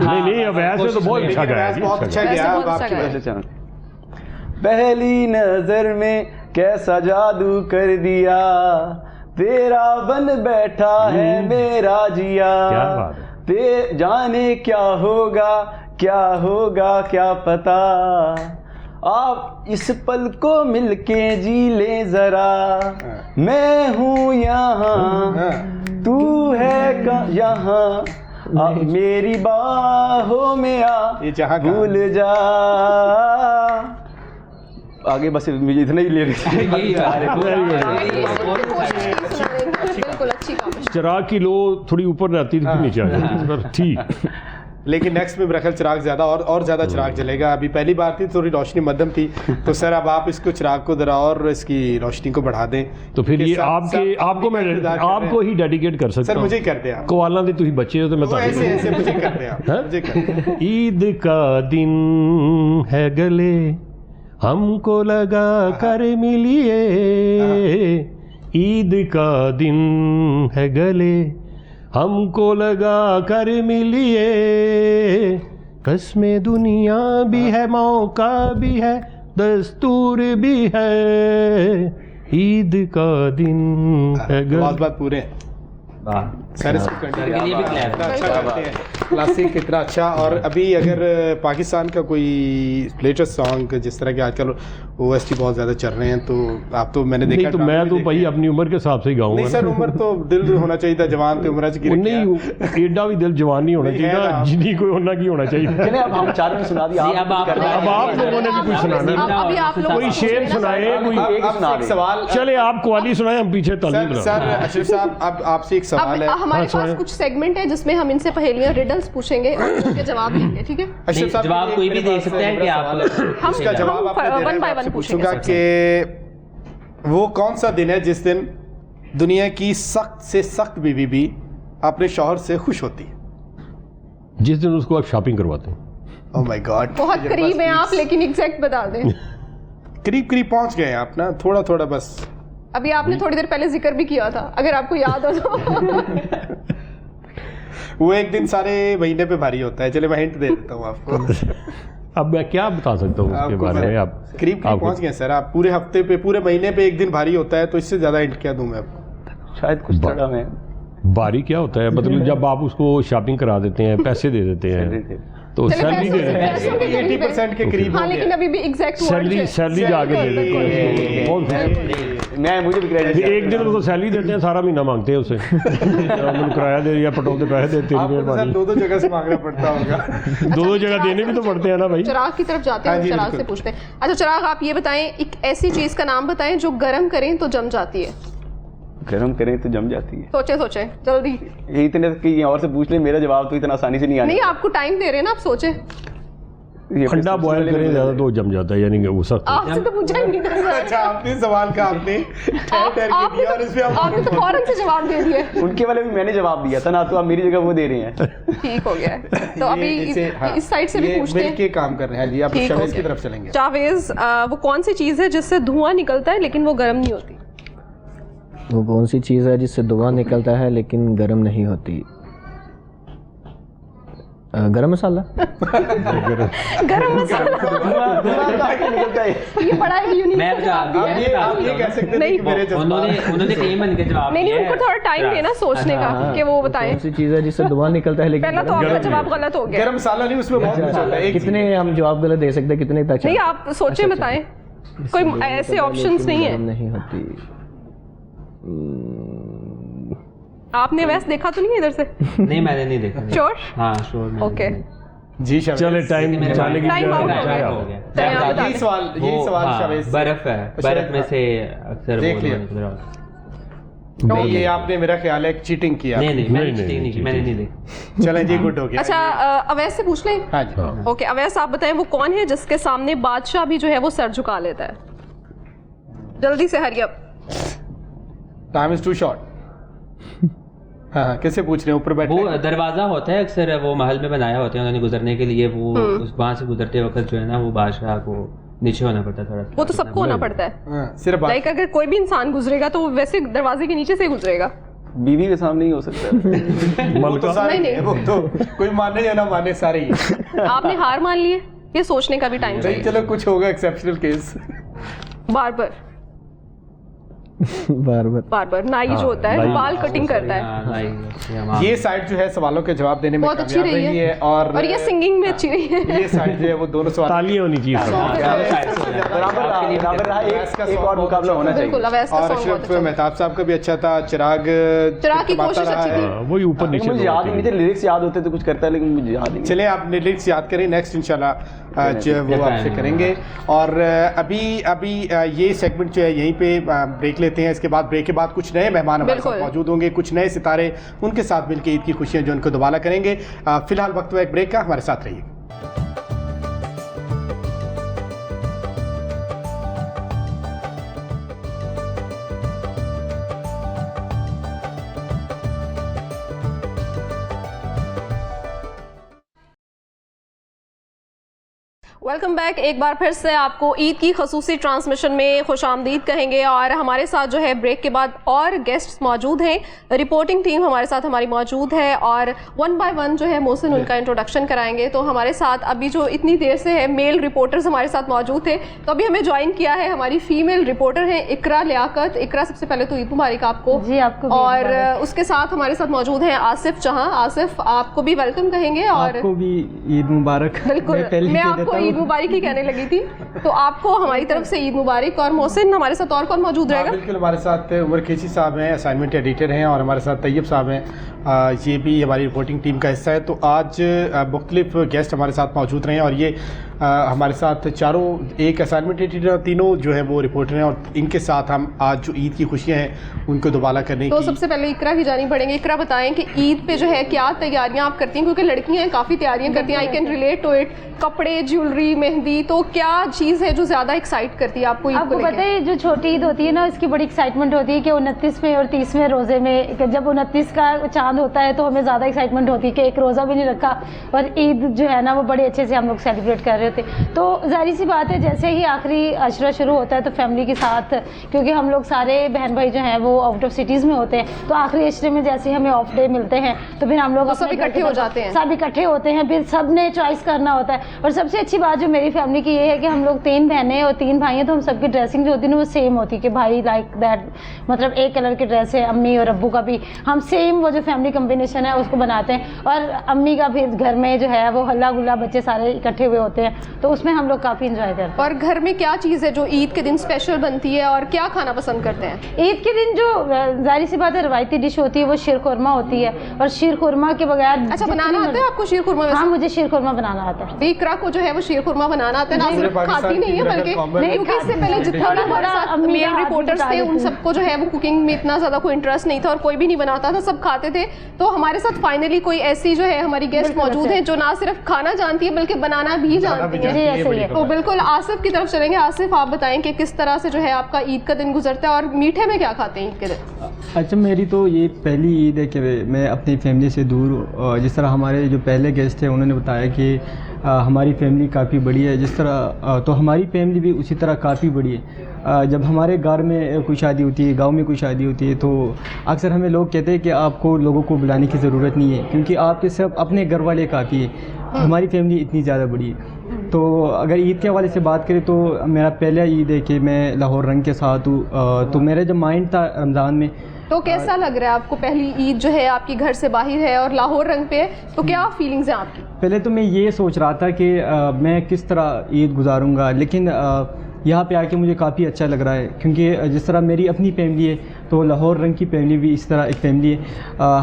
नहीं अब ऐसे तो बहुत अच्छा लेकिन गाया वैस जी, बहुत अच्छा अच्छा वैसे गया। बहुत अब अच्छा आपकी गाया। वजह से। अच्छा, पहली नजर में कैसा जादू कर दिया, तेरा बन बैठा है मेरा जिया। क्या बात है। ते जाने क्या होगा क्या पता, आप इस पल को मिलके जी ले जरा। मैं हूँ यहाँ तू है यहाँ, मेरी बाहों में आ ये जहाँ का- भूल जा। आगे बस मुझे इतना ही ले रही यही बिल्कुल अच्छी काबिश। चिराग की लो थोड़ी ऊपर रहती थी फिर नीचे आ जाती थी, पर ठीक। लेकिन नेक्स्ट में मेरा ख्याल चिराग ज्यादा और ज्यादा चिराग जलेगा। अभी पहली बार थी, थोड़ी रोशनी मध्यम थी, तो सर अब आप इसको चिराग को जरा और इसकी रोशनी को बढ़ा दें। तो फिर ये क्योंकि आपको मैं इंतजार कर रहे हैं। आपको ही डेडिकेट कर सकता सर हूँ। मुझे ही कर दे आप। कवाला दे, तुम बच्चे हो तो मैं वो ऐसे तारीफ ऐसे मुझे कर दे आप, हैं? मुझे कर दे। ईद का दिन है गले हमको लगा कर मिलिए, ईद का दिन है गले हमको लगा कर मिलिए, कसमें दुनिया भी है मौका भी है दस्तूर भी है, ईद का दिन है बहुत गले। बात पूरे सर इसको सर के लिए भी clap। कितना अच्छा गाते हैं, क्लासिक कितना अच्छा। और अभी अगर पाकिस्तान का कोई लेटेस्ट सॉन्ग जिस तरह के आजकल OST बहुत ज़्यादा चल रहे हैं, तो आप तो मैंने देखा नहीं तो मैं तो भाई अपनी उम्र के हिसाब से ही गाऊंगा नहीं सर, उम्र तो दिल होना चाहिए था, जवान थे उम्र से नहीं एडा भी दिल जवान नहीं होना नहीं, चाहिए है ना, ना। जिन्हीं को होना की होना चाहिए। चलिए अब हम चारों ने सुना दिया, जी, अब आप- अब आप लोगों ने भी कुछ सुनाना है। अभी आप लोग कोई शेर सुनाए, कोई एक सुना एक दे। सवाल चले आप कवाली सुनाए, हम पीछे तालीम सर सर अशरफ साहब, अब आपसे एक अब सवाल है। हमारे हाँ, पास कुछ सेगमेंट है जिसमें हम इनसे पहेलियां रिडल्स पूछेंगे और उनके जवाब देंगे, ठीक है? अशरफ साहब जवाब कोई भी मेरे दे पास सकता है कि मेरा आप सवाल है। हम उसका जवाब आपने देना है, वन मैं बाय आपसे वन पूछूंगा पूछेंगे। कि वो कौन सा दिन है जिस दिन दुनिया की सख्त से सख्त बीवी भी अपने शौहर से खुश होती है? जिस दिन उसको आप शॉपिंग करवाते हैं। ओह माय गॉड, बहुत करीब हैं आप, लेकिन एग्जैक्ट बता दें। करीब करीब पहुंच गए हैं आप ना, थोड़ा थोड़ा बस। अभी आपने थोड़ी देर पहले जिक्र भी किया था, अगर आपको याद हो तो। वो एक दिन सारे महीने पे भारी होता है। चले मैं हिंट दे देता हूँ आपको। अब मैं क्या बता सकता हूँ उसके आपको बारे में? मैं- आप करीब करीब पहुंच गए सर आप। पूरे हफ्ते पे, पूरे महीने पे एक दिन भारी होता है, तो इससे ज्यादा हिंट क्या दूं मैं आपको? शायद कुछ थोड़ा मैं बारी क्या होता है, मतलब जब आप उसको शॉपिंग करा देते हैं, पैसे दे देते हैं, तो चलिए, सैलरी दे देते हैं। पैसों के करीब है। 80% के करीब हाँ, हो लेकिन गया। अभी भी एग्जैक्ट सैलरी जाके दे देते हैं। बहुत खुश। मैं मुझे भी क्रेडिट एक दिन उसको सैलरी देते हैं, सारा महीना मांगते हैं उससे। उन्होंने किराया दे या पेट्रोल के पैसे देते हैं, आपको तो सर मेहरबानी। दो जगह से मांगना पड़ता होगा। दो जगह देने भी तो पड़ते हैं ना भाई। चिराग की तरफ जाते हाँ हैं, जी, चिराग से बिल्कुल। पूछते हैं। अच्छा चिराग, आप ये बताएं, एक ऐसी चीज का नाम बताएं जो गर्म करें तो जम जाती है। गर्म करें तो जम जाती है। सोचे सोचे जल्दी। ये इतने कहीं और से पूछ ले, मेरा जवाब तो इतना आसानी से नहीं आने नहीं, आपको टाइम दे रहे हैं ना, आप सोचे। ये अंडा बॉयल करें ज्यादा तो जम जाता है, यानी कि वो सख्त। आपसे तो पूछा ही नहीं था। अच्छा, आपने सवाल का आपने ठहर ठहर के दिया और इसमें आपने तो फौरन से जवाब दे दिए। उनके वाले भी मैंने जवाब दिया था ना, तो आप मेरी जगह वो दे रहे हैं। ठीक हो गया है। तो अभी इस साइड से भी पूछते हैं। मिलके काम कर रहे हैं जी। आप ठीक हो शवेज की गया। तरफ चलेंगे। जावेज, वो कौन सी चीज है जिससे धुआं निकलता है लेकिन वो गर्म नहीं होती? वो कौन सी चीज़ है जिससे धुआं निकलता है लेकिन गर्म नहीं होती? गरम मसाला। गरम मसाला। निकलता है। ये बड़ा यूनिक मैं बता आप ये कह सकते थे नहीं। कि मेरे उन्होंने जज्बात उन्होंने टीम बन के जवाब नहीं, दिया उनको है। थोड़ा टाइम देना सोचने का कि वो बताएं। कौन सी चीज़ है जिससे धुआं निकलता है लेकिन पहला तो आपका जवाब गलत हो गया। गरम मसाला नहीं, उसमें बहुत कुछ होता है। एक कितने हम जवाब गलत दे सकते हैं, कितने तक? नहीं, आप सोचे बताएं, कोई ऐसे ऑप्शंस नहीं है। गर्म नहीं होती। आपने वैसे देखा तो नहीं है इधर से? नहीं, मैंने नहीं देखा। श्योर? हाँ श्योर। ओके, जी शवेज। चले टाइम जाने की टाइम आउट हो बजाय गया। हो गया। चलिए, आप बता यही दें। सवाल वो, हाँ, शवेज से। बर्फ है, बर्फ में से अक्सर देख वो लिया। निकल रहा तो ये आपने मेरा ख्याल है चीटिंग किया। नहीं मैंने नहीं, cheating नहीं की, मैंने नहीं ली। चलें जी, गुड हो गया। अच्छा अवैस से पूछ लें। हाँ जी, ओके अवैस आप बताएं वो कौन है जिसके सामने बादशाह भी जो है वो सर झुका लेता है? जल्दी से hurry up. Time is too short. हाँ, कैसे पूछ रहे हैं? ऊपर बैठे वो दरवाजा होता है अक्सर, वो महल में बनाया होता है उन्होंने गुजरने के लिए, वो उस वहाँ से गुजरते वक्त जो है ना वो बादशाह को नीचे होना पड़ता है थोड़ा। वो तो सबको होना पड़ता है। हाँ, सिर्फ लाइक अगर कोई भी इंसान गुजरेगा तो वो वैसे दरवाजे के नीचे से गुजरेगा। बीवी के सामने ही हो सकता है। वो तो सारे नहीं, हैं, वो तो कोई माने या ना माने सारे ही हैं। आपने हार मान ली है, ये सोचने का भी टाइम नहीं, चाहिए। चलो कुछ होगा एक्सेप्शनल केस। बार्बर नाई जो होता है जो बाल कटिंग करता है, ये साइड जो है सवालों के जवाब देने में बहुत अच्छी कामयाब रही है और ये सिंगिंग में अच्छी रही है। ये साइड जो है वो दोनों सवाल तालियां होनी चाहिए एक और मुकाबला होना चाहिए। बिल्कुल अवैस का और सॉन्ग बहुत अशरफ अच्छा मेहताब साहब का भी अच्छा था। चिराग की कोशिश अच्छी थी। वही ऊपर नीचे मुझे याद ही नहीं थे, लिरिक्स याद होते तो कुछ करता है लेकिन मुझे याद नहीं। चले आप लिरिक्स याद करें, नेक्स्ट इंशाल्लाह जो है वो आपसे करेंगे। और अभी ये सेगमेंट जो है यहीं पे ब्रेक लेते हैं। इसके बाद ब्रेक के बाद कुछ नए मेहमान हमारे साथ मौजूद होंगे, कुछ नए सितारे, उनके साथ मिलकर ईद की खुशियां जो उनको दोबारा करेंगे। फिलहाल वक्त हुआ एक ब्रेक का, हमारे साथ रहिए। Welcome back. एक बार फिर से आपको ईद की खसूसी ट्रांसमिशन में खुशामदीद कहेंगे और हमारे साथ जो है ब्रेक के बाद और गेस्ट्स मौजूद हैं। रिपोर्टिंग टीम हमारे साथ हमारी मौजूद है और वन बाय वन जो है मोहसिन उनका इंट्रोडक्शन कराएंगे। तो हमारे साथ अभी जो इतनी देर से है मेल रिपोर्टर्स हमारे साथ मौजूद थे, तो अभी हमें ज्वाइन किया है हमारी फीमेल रिपोर्टर है इकरा लियाकत। इकरा, सबसे पहले तो ईद मुबारक आपको। जी आपको भी। और उसके साथ हमारे साथ मौजूद हैं आसिफ जहां। आसिफ, आपको भी वेलकम कहेंगे और आपको भी ईद मुबारक। बिल्कुल, मैं आपको ईद मुबारक ही कहने लगी थी, तो आपको हमारी तरफ से ईद मुबारक। और मोहसिन, हमारे साथ और कौन मौजूद रहेगा? बिल्कुल, हमारे साथ उमर केची साहब हैं, असाइनमेंट एडिटर हैं, और हमारे साथ तैयब साहब हैं, ये भी हमारी रिपोर्टिंग टीम का हिस्सा है। तो आज मुख्तलिफ गेस्ट हमारे साथ मौजूद रहे हैं और ये हमारे साथ चारों, एक असाइनमेंट एडिटर, तीनों जो है वो रिपोर्टर हैं, और इनके साथ हम आज जो ईद की खुशियाँ हैं उनको दोबारा करने तो की। सबसे पहले इकरा की जानी पड़ेंगे। इकरा, बताएं कि ईद पे जो है क्या तैयारियां आप करती हैं, क्योंकि लड़कियां काफ़ी तैयारियां करती हैं। I can relate to it. कपड़े, ज्वेलरी, मेहंदी, तो क्या चीज़ है जो ज़्यादा एक्साइट करती है आपको? आपको पता है जो छोटी ईद होती है ना, इसकी बड़ी एक्साइटमेंट होती है कि 29वें और 30वें रोज़े में, जब 29 का चांद होता है तो हमें ज़्यादा एक्साइटमेंट होती है कि एक रोज़ा भी नहीं रखा और ईद जो है ना वो बड़े अच्छे से हम लोग सेलिब्रेट कर रहे थे। तो जाहिर सी बात है, जैसे ही आखिरी अशरा शुरू होता है तो फैमिली के साथ, क्योंकि हम लोग सारे बहन भाई जो हैं वो आउट ऑफ सिटीज़ में होते हैं, तो आखिरी अशरे में जैसे ही हमें ऑफ डे मिलते हैं तो फिर हम लोग सब इकट्ठे हो जाते हैं। सब इकट्ठे होते हैं, फिर सब ने चॉइस करना होता है। और सबसे अच्छी बात जो मेरी फैमिली की ये है कि हम लोग 3 बहनें और 3 भाई हैं, तो हम सबकी ड्रेसिंग जो होती है ना वो सेम होती है कि भाई लाइक दैट, मतलब एक कलर की ड्रेस है। अम्मी और अब्बू का भी हम सेम वो जो फैमिली कम्बिनेशन है उसको बनाते हैं। और अम्मी का भी घर में जो है वो हल्ला गुल्ला, बच्चे सारे इकट्ठे हुए होते हैं, तो उसमें हम लोग काफ़ी इंजॉय करते हैं। और घर में क्या चीज़ है जो ईद के दिन स्पेशल बनती है और क्या खाना पसंद करते हैं? ईद के दिन जो जाहिर सी बात है रवायती डिश होती है वो शीर खुरमा होती है, और शीर खुरमा के बगैर। अच्छा, बनाना आता है आपको शीर खुरमा? हाँ, मुझे शीर खुरमा बनाना आता है। इकरा को जो है वो शीर खुरमा बनाना आता है, ना सिर्फ खाती नहीं है बल्कि क्योंकि इससे पहले जितने हमारे साथ मेल रिपोर्टर्स थे उन सबको जो है वो कुकिंग में इतना ज़्यादा कोई इंटरेस्ट नहीं था और कोई भी नहीं बनाता था, सब खाते थे। तो हमारे साथ फाइनली कोई ऐसी जो है हमारी गेस्ट मौजूद है जो ना सिर्फ खाना जानती है बल्कि बनाना भी जानती है। तो बिल्कुल आसिफ की तरफ चलेंगे। आसिफ, आप बताएं कि किस तरह से जो है आपका ईद का दिन गुजरता है और मीठे में क्या खाते हैं ईद के दिन? अच्छा, मेरी तो ये पहली ईद है कि मैं अपनी फैमिली से दूर, जिस तरह हमारे जो पहले गेस्ट थे उन्होंने बताया कि हमारी फैमिली काफ़ी बड़ी है, जिस तरह तो हमारी फैमिली भी उसी तरह काफ़ी बड़ी है। जब हमारे घर में कोई शादी होती है, गांव में कोई शादी होती है, तो अक्सर हमें लोग कहते हैं कि आपको लोगों को बुलाने की ज़रूरत नहीं है क्योंकि आपके सब अपने घर वाले काफ़ी है। हमारी फैमिली इतनी ज़्यादा बड़ी है। तो अगर ईद के हवाले से बात करें तो मेरा पहला ईद है कि मैं लाहौर रंग के साथ हूँ। तो मेरा जब माइंड था रमज़ान में, तो कैसा लग रहा है आपको? पहली ईद जो है आपकी घर से बाहर है और लाहौर रंग पे है, तो क्या फीलिंग्स हैं आपकी? पहले तो मैं ये सोच रहा था कि मैं किस तरह ईद गुजारूंगा, लेकिन यहाँ पे आके मुझे काफ़ी अच्छा लग रहा है क्योंकि जिस तरह मेरी अपनी फैमिली है तो लाहौर रंग की फैमिली भी इस तरह एक फैमिली है।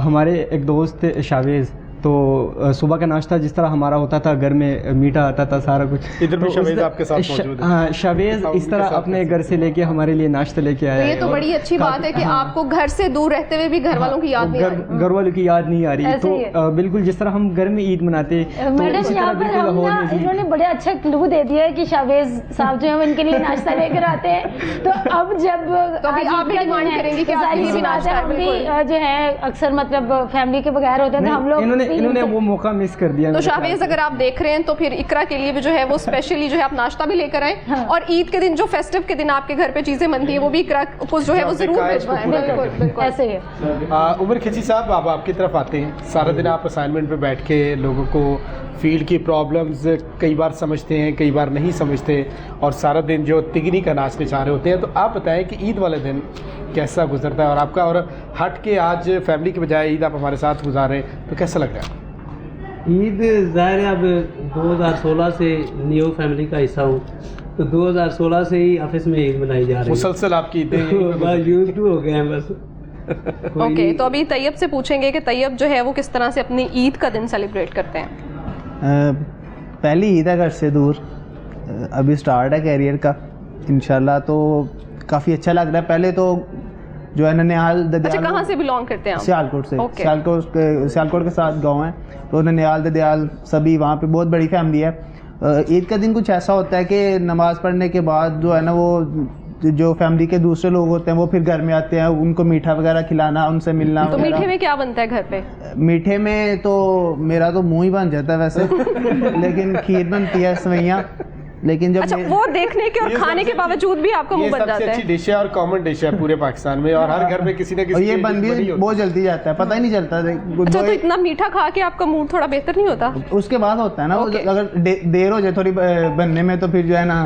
हमारे एक दोस्त थे शावेज़, तो सुबह का नाश्ता जिस तरह हमारा होता था, घर में मीठा आता था सारा कुछ। इधर भी तो शावेज़ उस- आपके साथ मौजूद है। हाँ, शावेज़ इस तरह अपने घर से लेके हमारे लिए नाश्ता लेके आया तो ये है तो और बड़ी अच्छी बात है कि आपको घर से दूर रहते हुए भी घर वालों की याद नहीं आ रही। घर वालों की याद नहीं आ रही। ऐसे तो ही है। बिल्कुल जिस तरह हम घर में ईद मनाते तो मैडम इसी यहाँ तरह पर बिल्कुल हम लाहौर ना में भी। इन्होंने बड़े अच्छा क्लू दे दिया है कि शावेज साहब जो है वो इनके लिए नाश्ता लेकर आते हैं। तो अब जब तो अभी आज आप भी का डिमांड दिन है, करेंगी कि तो आपके जाहिर लिए सी भी बात नाश्ता है, है, हम भी बिल्कुल। जो है अक्सर मतलब फैमिली के बगैर होते हैं तो हम लोग इन्होंने वो मौका मिस कर दिया तो मेरे ख्याल शाहवेज से। अगर आप देख रहे हैं तो फिर इकरा के लिए भी जो है वो स्पेशली जो है आप नाश्ता भी लेकर आए और ईद के दिन जो फेस्टिव के दिन आपके घर पे चीजें बनती है वो भी इकरा को जो है वो जरूर भिजवाएं। बिल्कुल बिल्कुल ऐसे ही है। उमर खिची साहब, अब आपकी तरफ आते हैं। सारा दिन आप असाइनमेंट पे बैठ के लोगों को फील्ड की प्रॉब्लम्स कई बार समझते हैं, कई बार नहीं समझते, और सारा दिन जो तिगनी का नाच नचा रहे होते हैं। तो आप बताएं कि ईद वाले दिन कैसा गुजरता है और आपका, और हट के आज फैमिली के बजाय ईद आप हमारे साथ गुजार रहे हैं, तो कैसा लग रहा है? ईद ज़ाहिर है अब 2016 से न्यू फैमिली का हिस्सा हूँ, तो 2016 से ही ऑफिस में ईद मनाई जा रही है। मुसलसल आपकी ईदें बस यूज टू हो गए हैं बस। ओके, तो अभी तैयब से पूछेंगे कि तैयब जो है वो किस तरह से अपनी ईद का दिन सेलिब्रेट करते हैं। पहली ईद है घर से दूर, अभी स्टार्ट है कैरियर का इंशाल्लाह, तो काफ़ी अच्छा लग रहा है। पहले तो जो है ननिहाल अच्छा, ददियाल, कहाँ से बिलोंग करते हैं आप? सियालकोट से। Okay. सियालकोट के साथ गांव है, तो ननिहाल ददियाल सभी वहाँ पे बहुत बड़ी फैमिली है। ईद का दिन कुछ ऐसा होता है कि नमाज़ पढ़ने के बाद जो है ना वो जो फैमिली के दूसरे लोग होते हैं वो फिर घर में आते हैं, उनको मीठा वगैरह खिलाना, उनसे मिलना तो वगैरह। मीठे में क्या बनता है घर पे? मीठे में तो मेरा तो मुंह ही बन जाता है वैसे लेकिन खीर बनती है, सवैयाँ। लेकिन जब अच्छा, वो देखने के और ये खाने सबसे के बावजूद भी आपका मुंह ये बन सबसे जाता अच्छी है। डिश है और कॉमन डिश है पूरे पाकिस्तान में, और हर घर में किसी ना और किसी ये की बन डिश बनी भी होती बहुत जल्दी जाता है, पता ही नहीं चलता। अच्छा, तो इतना मीठा खा के आपका मूड थोड़ा बेहतर नहीं होता? उसके बाद होता है ना वो, Okay. अगर देर हो जाए थोड़ी बनने में तो फिर जो है ना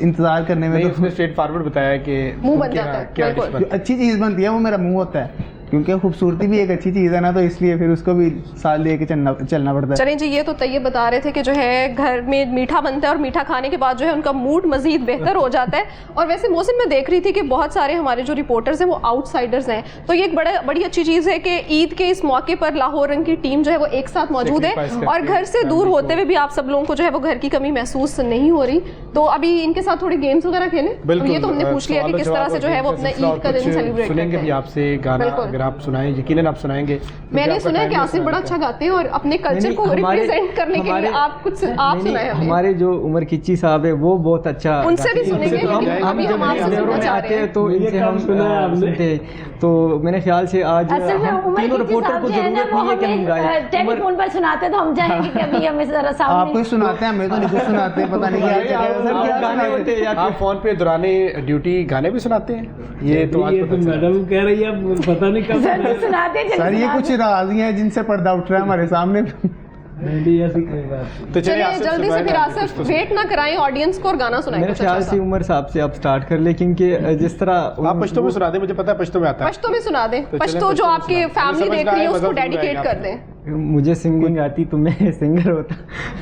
इंतजार करने में नहीं, तो उसने स्ट्रेट फॉरवर्ड बताया कि मुंह बन उनके जाता यहाँ है, क्या बिल्कुल। डिश बनती जो अच्छी चीज़ बनती है वो मेरा मुंह होता है, क्योंकि खूबसूरती भी एक अच्छी चीज़ है ना, तो इसलिए फिर उसको भी साथ लेके चलना पड़ता है। चलें जी, ये तो तैयब बता रहे थे कि जो है घर में मीठा बनता है और मीठा खाने के बाद जो है उनका मूड मजीद बेहतर हो जाता है। और वैसे मौसम में देख रही थी कि बहुत सारे हमारे जो रिपोर्टर्स हैं वो आउटसाइडर्स हैं, तो ये एक बड़ी अच्छी चीज़ है कि ईद के इस मौके पर लाहौर रंग की टीम जो है वो एक साथ मौजूद है Sacrifice और करके घर से दूर family होते हुए भी आप सब लोगों को जो है वो घर की कमी महसूस नहीं हो रही। तो अभी इनके साथ थोड़े गेम्स वगैरह खेलें। बिल्कुल, ये तो हमने पूछ लिया कि किस तरह से जो है वो अपना ईद का दिन सेलिब्रेट सुनेंगे करते भी हैं। आपसे गाना, बिल्कुल। अगर आप सुनाएं यकीनन आप सुनाएंगे। क्योंकि मैंने आपका सुना है कि time आसिफ बड़ा अच्छा गाते हैं और अपने कल्चर नहीं, को हमारे- रिप्रेजेंट करने के लिए हमारे- आप कुछ आप नहीं, सुनाए हमें। हमारे जो उमर खिच्ची साहब है वो बहुत अच्छा उनसे भी गाते हैं। सुनेंगे, तो लेकिन हम अभी जब हम आपसे शहरों सुनना में चाह आते रहे हैं हैं। तो इनसे हम सुना है आपने। सुनते हैं। तो मेरे ख्याल से आज असल में हम उमर तीनों खिच्ची रिपोर्टर साहब को जो है ना जरूरत वो नहीं है कि हम हमें गाएं। टेलीफोन पर सुनाते तो हम चाहेंगे कभी हमें जरा आपको सामने ही सुनाते हैं, हमें तो नहीं कुछ सुनाते, पता नहीं क्या क्या है। सर, क्या गाने सुनाते होते हैं या आप फोन पे दौराने ड्यूटी गाने भी सुनाते हैं? ये तो आज ये पता तो चला। मैडम कह रही है, अब पता नहीं कब जल्दी सुनाते सर, जल्दी ये कुछ राजियां हैं जिनसे पर्दा उठ रहा है हमारे सामने। नहीं, ऐसी कोई बात नहीं। तो चलिए आसिफ जल्दी से सुनाएं फिर आप आसिफ कुछ तो वेट ना कराएं ऑडियंस को और गाना सुनाएं मेरे कुछ ख्याल अच्छा से सा। उमर साहब से आप स्टार्ट कर ले, क्योंकि जिस तरह आप पश्तो में सुना दें, मुझे पता है पश्तो में आता है। पश्तो में सुना दें, तो चलें पश्तो जो पश्तो में आपकी सुनाएं। फैमिली समझ देख रहा रही है है, उसको मजा जरूर डेडिकेट आएगा कर दें। मुझे सिंगिंग आती तो मैं सिंगर होता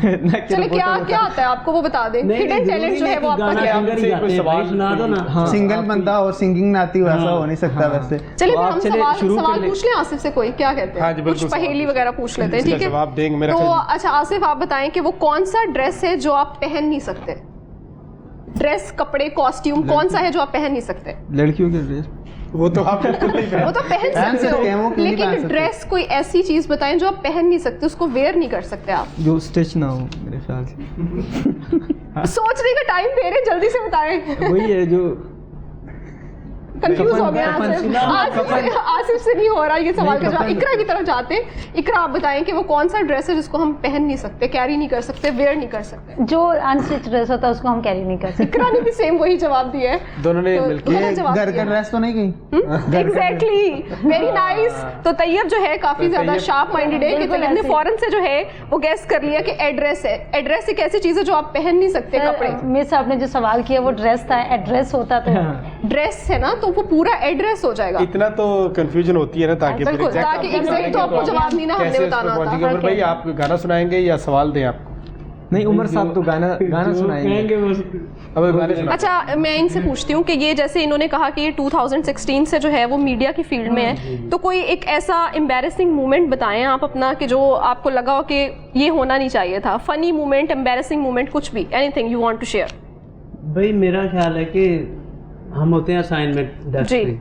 ना कि चलिए क्या रिपोर्टर क्या आता है आपको वो बता दें, नहीं, हिडन जरूरी टैलेंट जो नहीं है वो कि आपका गाना क्या है? सिंगर ही आपसे गाते कोई हैं, सवाल भाई सुना दो ना। हाँ, सिंगल बंदा और सिंगिंग ना आती हो ऐसा हो नहीं सकता वैसे। चलिए तो फिर आप हम चलिए शुरू कर सवाल लें। पूछ लें आसिफ से, कोई क्या कहते हाँ जी, हैं, बिल्कुल कुछ पहेली सवाल वगैरह पूछ लेते हैं, इसका ठीक है? जवाब देंगे मेरा तो ख्याल। अच्छा आसिफ आप बताएं कि वो कौन सा ड्रेस है जो आप पहन नहीं सकते? ड्रेस, कपड़े, कॉस्ट्यूम कौन सा है जो आप पहन नहीं सकते? लड़कियों के ड्रेस वो तो आप बिल्कुल नहीं वो तो पहन सकते सकते हैं, वो हो, क्यों नहीं पहन लेकिन सकते? ड्रेस कोई ऐसी चीज बताएं जो आप पहन नहीं सकते, उसको वेयर नहीं कर सकते आप। जो स्टिच ना हो मेरे ख्याल से। सोचने का टाइम दे रहे, जल्दी से बताएं। वही है जो कंफ्यूज हो गया कफन- आसिफ से नहीं हो रहा ये सवाल का जवाब। इकरा की तरफ जाते हैं। इकरा आप बताएं कि वो कौन सा ड्रेस है जिसको हम पहन नहीं सकते, कैरी नहीं कर सकते, वेयर नहीं कर सकते? जो अनस्टिच ड्रेस होता है उसको हम कैरी नहीं कर सकते। इकरा ने भी सेम वही जवाब दिया है। दोनों ने तो मिलकर गलत ये जवाब घर दिया। का ड्रेस तो नहीं गई? Exactly, very nice. तो तैयब जो है काफी ज्यादा तैयब- शार्प माइंडेड है कि बिल्कुल तैयब ने ऐसे। फौरन से जो है वो गैस कर लिया कि एड्रेस है। एड्रेस एक ऐसी चीज है जो आप पहन नहीं सकते कपड़े। मिस आपने जो सवाल किया वो ड्रेस था, एड्रेस होता तो ड्रेस है ना, तो वो पूरा एड्रेस हो जाएगा। इतना तो कंफ्यूजन होती है ना, ताकि फिर बिल्कुल, exact ताकि आप exact तो आपको जवाब नहीं ना हमने कैसे बताना उसको था। पहुंचेंगे। उमर भाई आप गाना सुनाएंगे या सवाल दें आपको? नहीं उमर साहब तो गाना सुनाएंगे। अब गाने सुना। अच्छा, मैं इनसे पूछती हूँ कि ये जैसे इन्होंने कहा कि ये 2016 से जो है वो मीडिया की फील्ड में है, तो कोई एक ऐसा एम्बैरेसिंग मोमेंट बताएं आप अपना कि जो आपको लगा हो कि ये होना नहीं चाहिए था, फनी मोमेंट, एम्बैरेसिंग मोमेंट, कुछ भी, anything you want to share. भाई मेरा ख्याल है कि हम होते हैं असाइनमेंट डेस्क पे,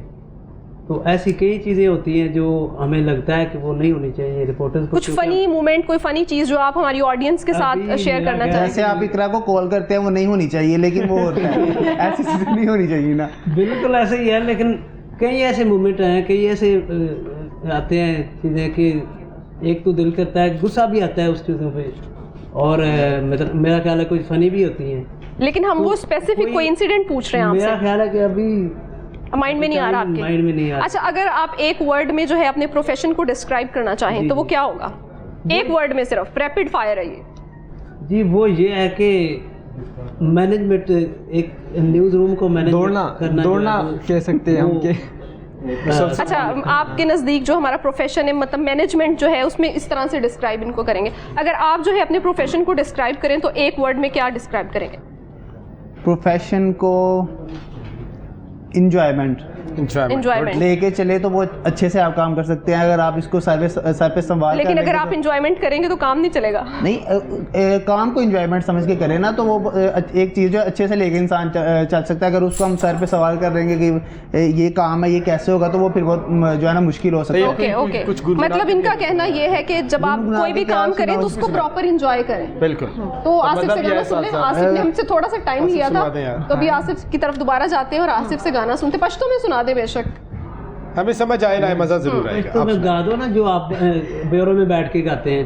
तो ऐसी कई चीज़ें होती हैं जो हमें लगता है कि वो नहीं होनी चाहिए रिपोर्टर्स को। कुछ फनी मोमेंट, कोई फनी चीज़ जो आप हमारी ऑडियंस के साथ शेयर करना चाहें। जैसे आप इकरा को कॉल करते हैं वो नहीं होनी चाहिए, लेकिन वो होता है। ऐसी चीज़ें नहीं होनी चाहिए ना। बिल्कुल ऐसे ही है, लेकिन कई ऐसे मोमेंट हैं, कई ऐसे आते हैं चीज़ें कि एक तो दिल करता है, गुस्सा भी आता है उस चीज़ों पे, और मेरा ख्याल है कुछ फनी भी होती हैं। लेकिन हम वो स्पेसिफिक कोई इंसिडेंट पूछ रहे हैं आपसे। मेरा ख्याल है कि अभी माइंड में नहीं आ रहा आपके? माइंड में नहीं आ रहा। अच्छा, अगर आप एक वर्ड में जो है अपने प्रोफेशन को डिस्क्राइब करना चाहें तो वो क्या होगा? एक वर्ड में सिर्फ, रैपिड फायर है ये जी। वो ये है कि मैनेजमेंट, एक न्यूज़ रूम को मैनेज दौड़ना कह सकते हैं हम के। अच्छा, आपके नज़दीक जो हमारा प्रोफेशन है, मतलब मैनेजमेंट जो है, उसमें इस तरह से डिस्क्राइब इनको करेंगे। अगर आप जो है अपने प्रोफेशन को डिस्क्राइब करें तो एक वर्ड में क्या डिस्क्राइब करेंगे? प्रोफेशन को इंजॉयमेंट लेके चले तो वो अच्छे से आप काम कर सकते हैं, अगर आप इसको सर पे संभाल। लेकिन अगर आप इंजॉयमेंट करेंगे तो काम नहीं चलेगा। नहीं, काम को इंजॉयमेंट समझ के करें ना, तो वो एक चीज़ जो अच्छे से लेके इंसान चल सकता है। अगर उसको हम सर पे सवाल कर देंगे कि ये काम है, ये कैसे होगा, तो वो फिर बहुत जो है ना मुश्किल हो सकता है। ओके, मतलब इनका कहना ये है कि जब आप कोई भी काम करें तो उसको प्रॉपर इंजॉय करें। बिल्कुल। तो आसिफ से गाना सुन लें। आसिफ ने हमसे थोड़ा सा टाइम लिया था, तो अभी आसिफ की तरफ दोबारा जाते हैं और आसिफ से गाना सुनते। पश्तो में सुना दे, बेशक हमें समझ आए ना, मजा जरूर आएगा। तो मैं गा दो ना जो आप ब्यूरो में बैठ के गाते हैं।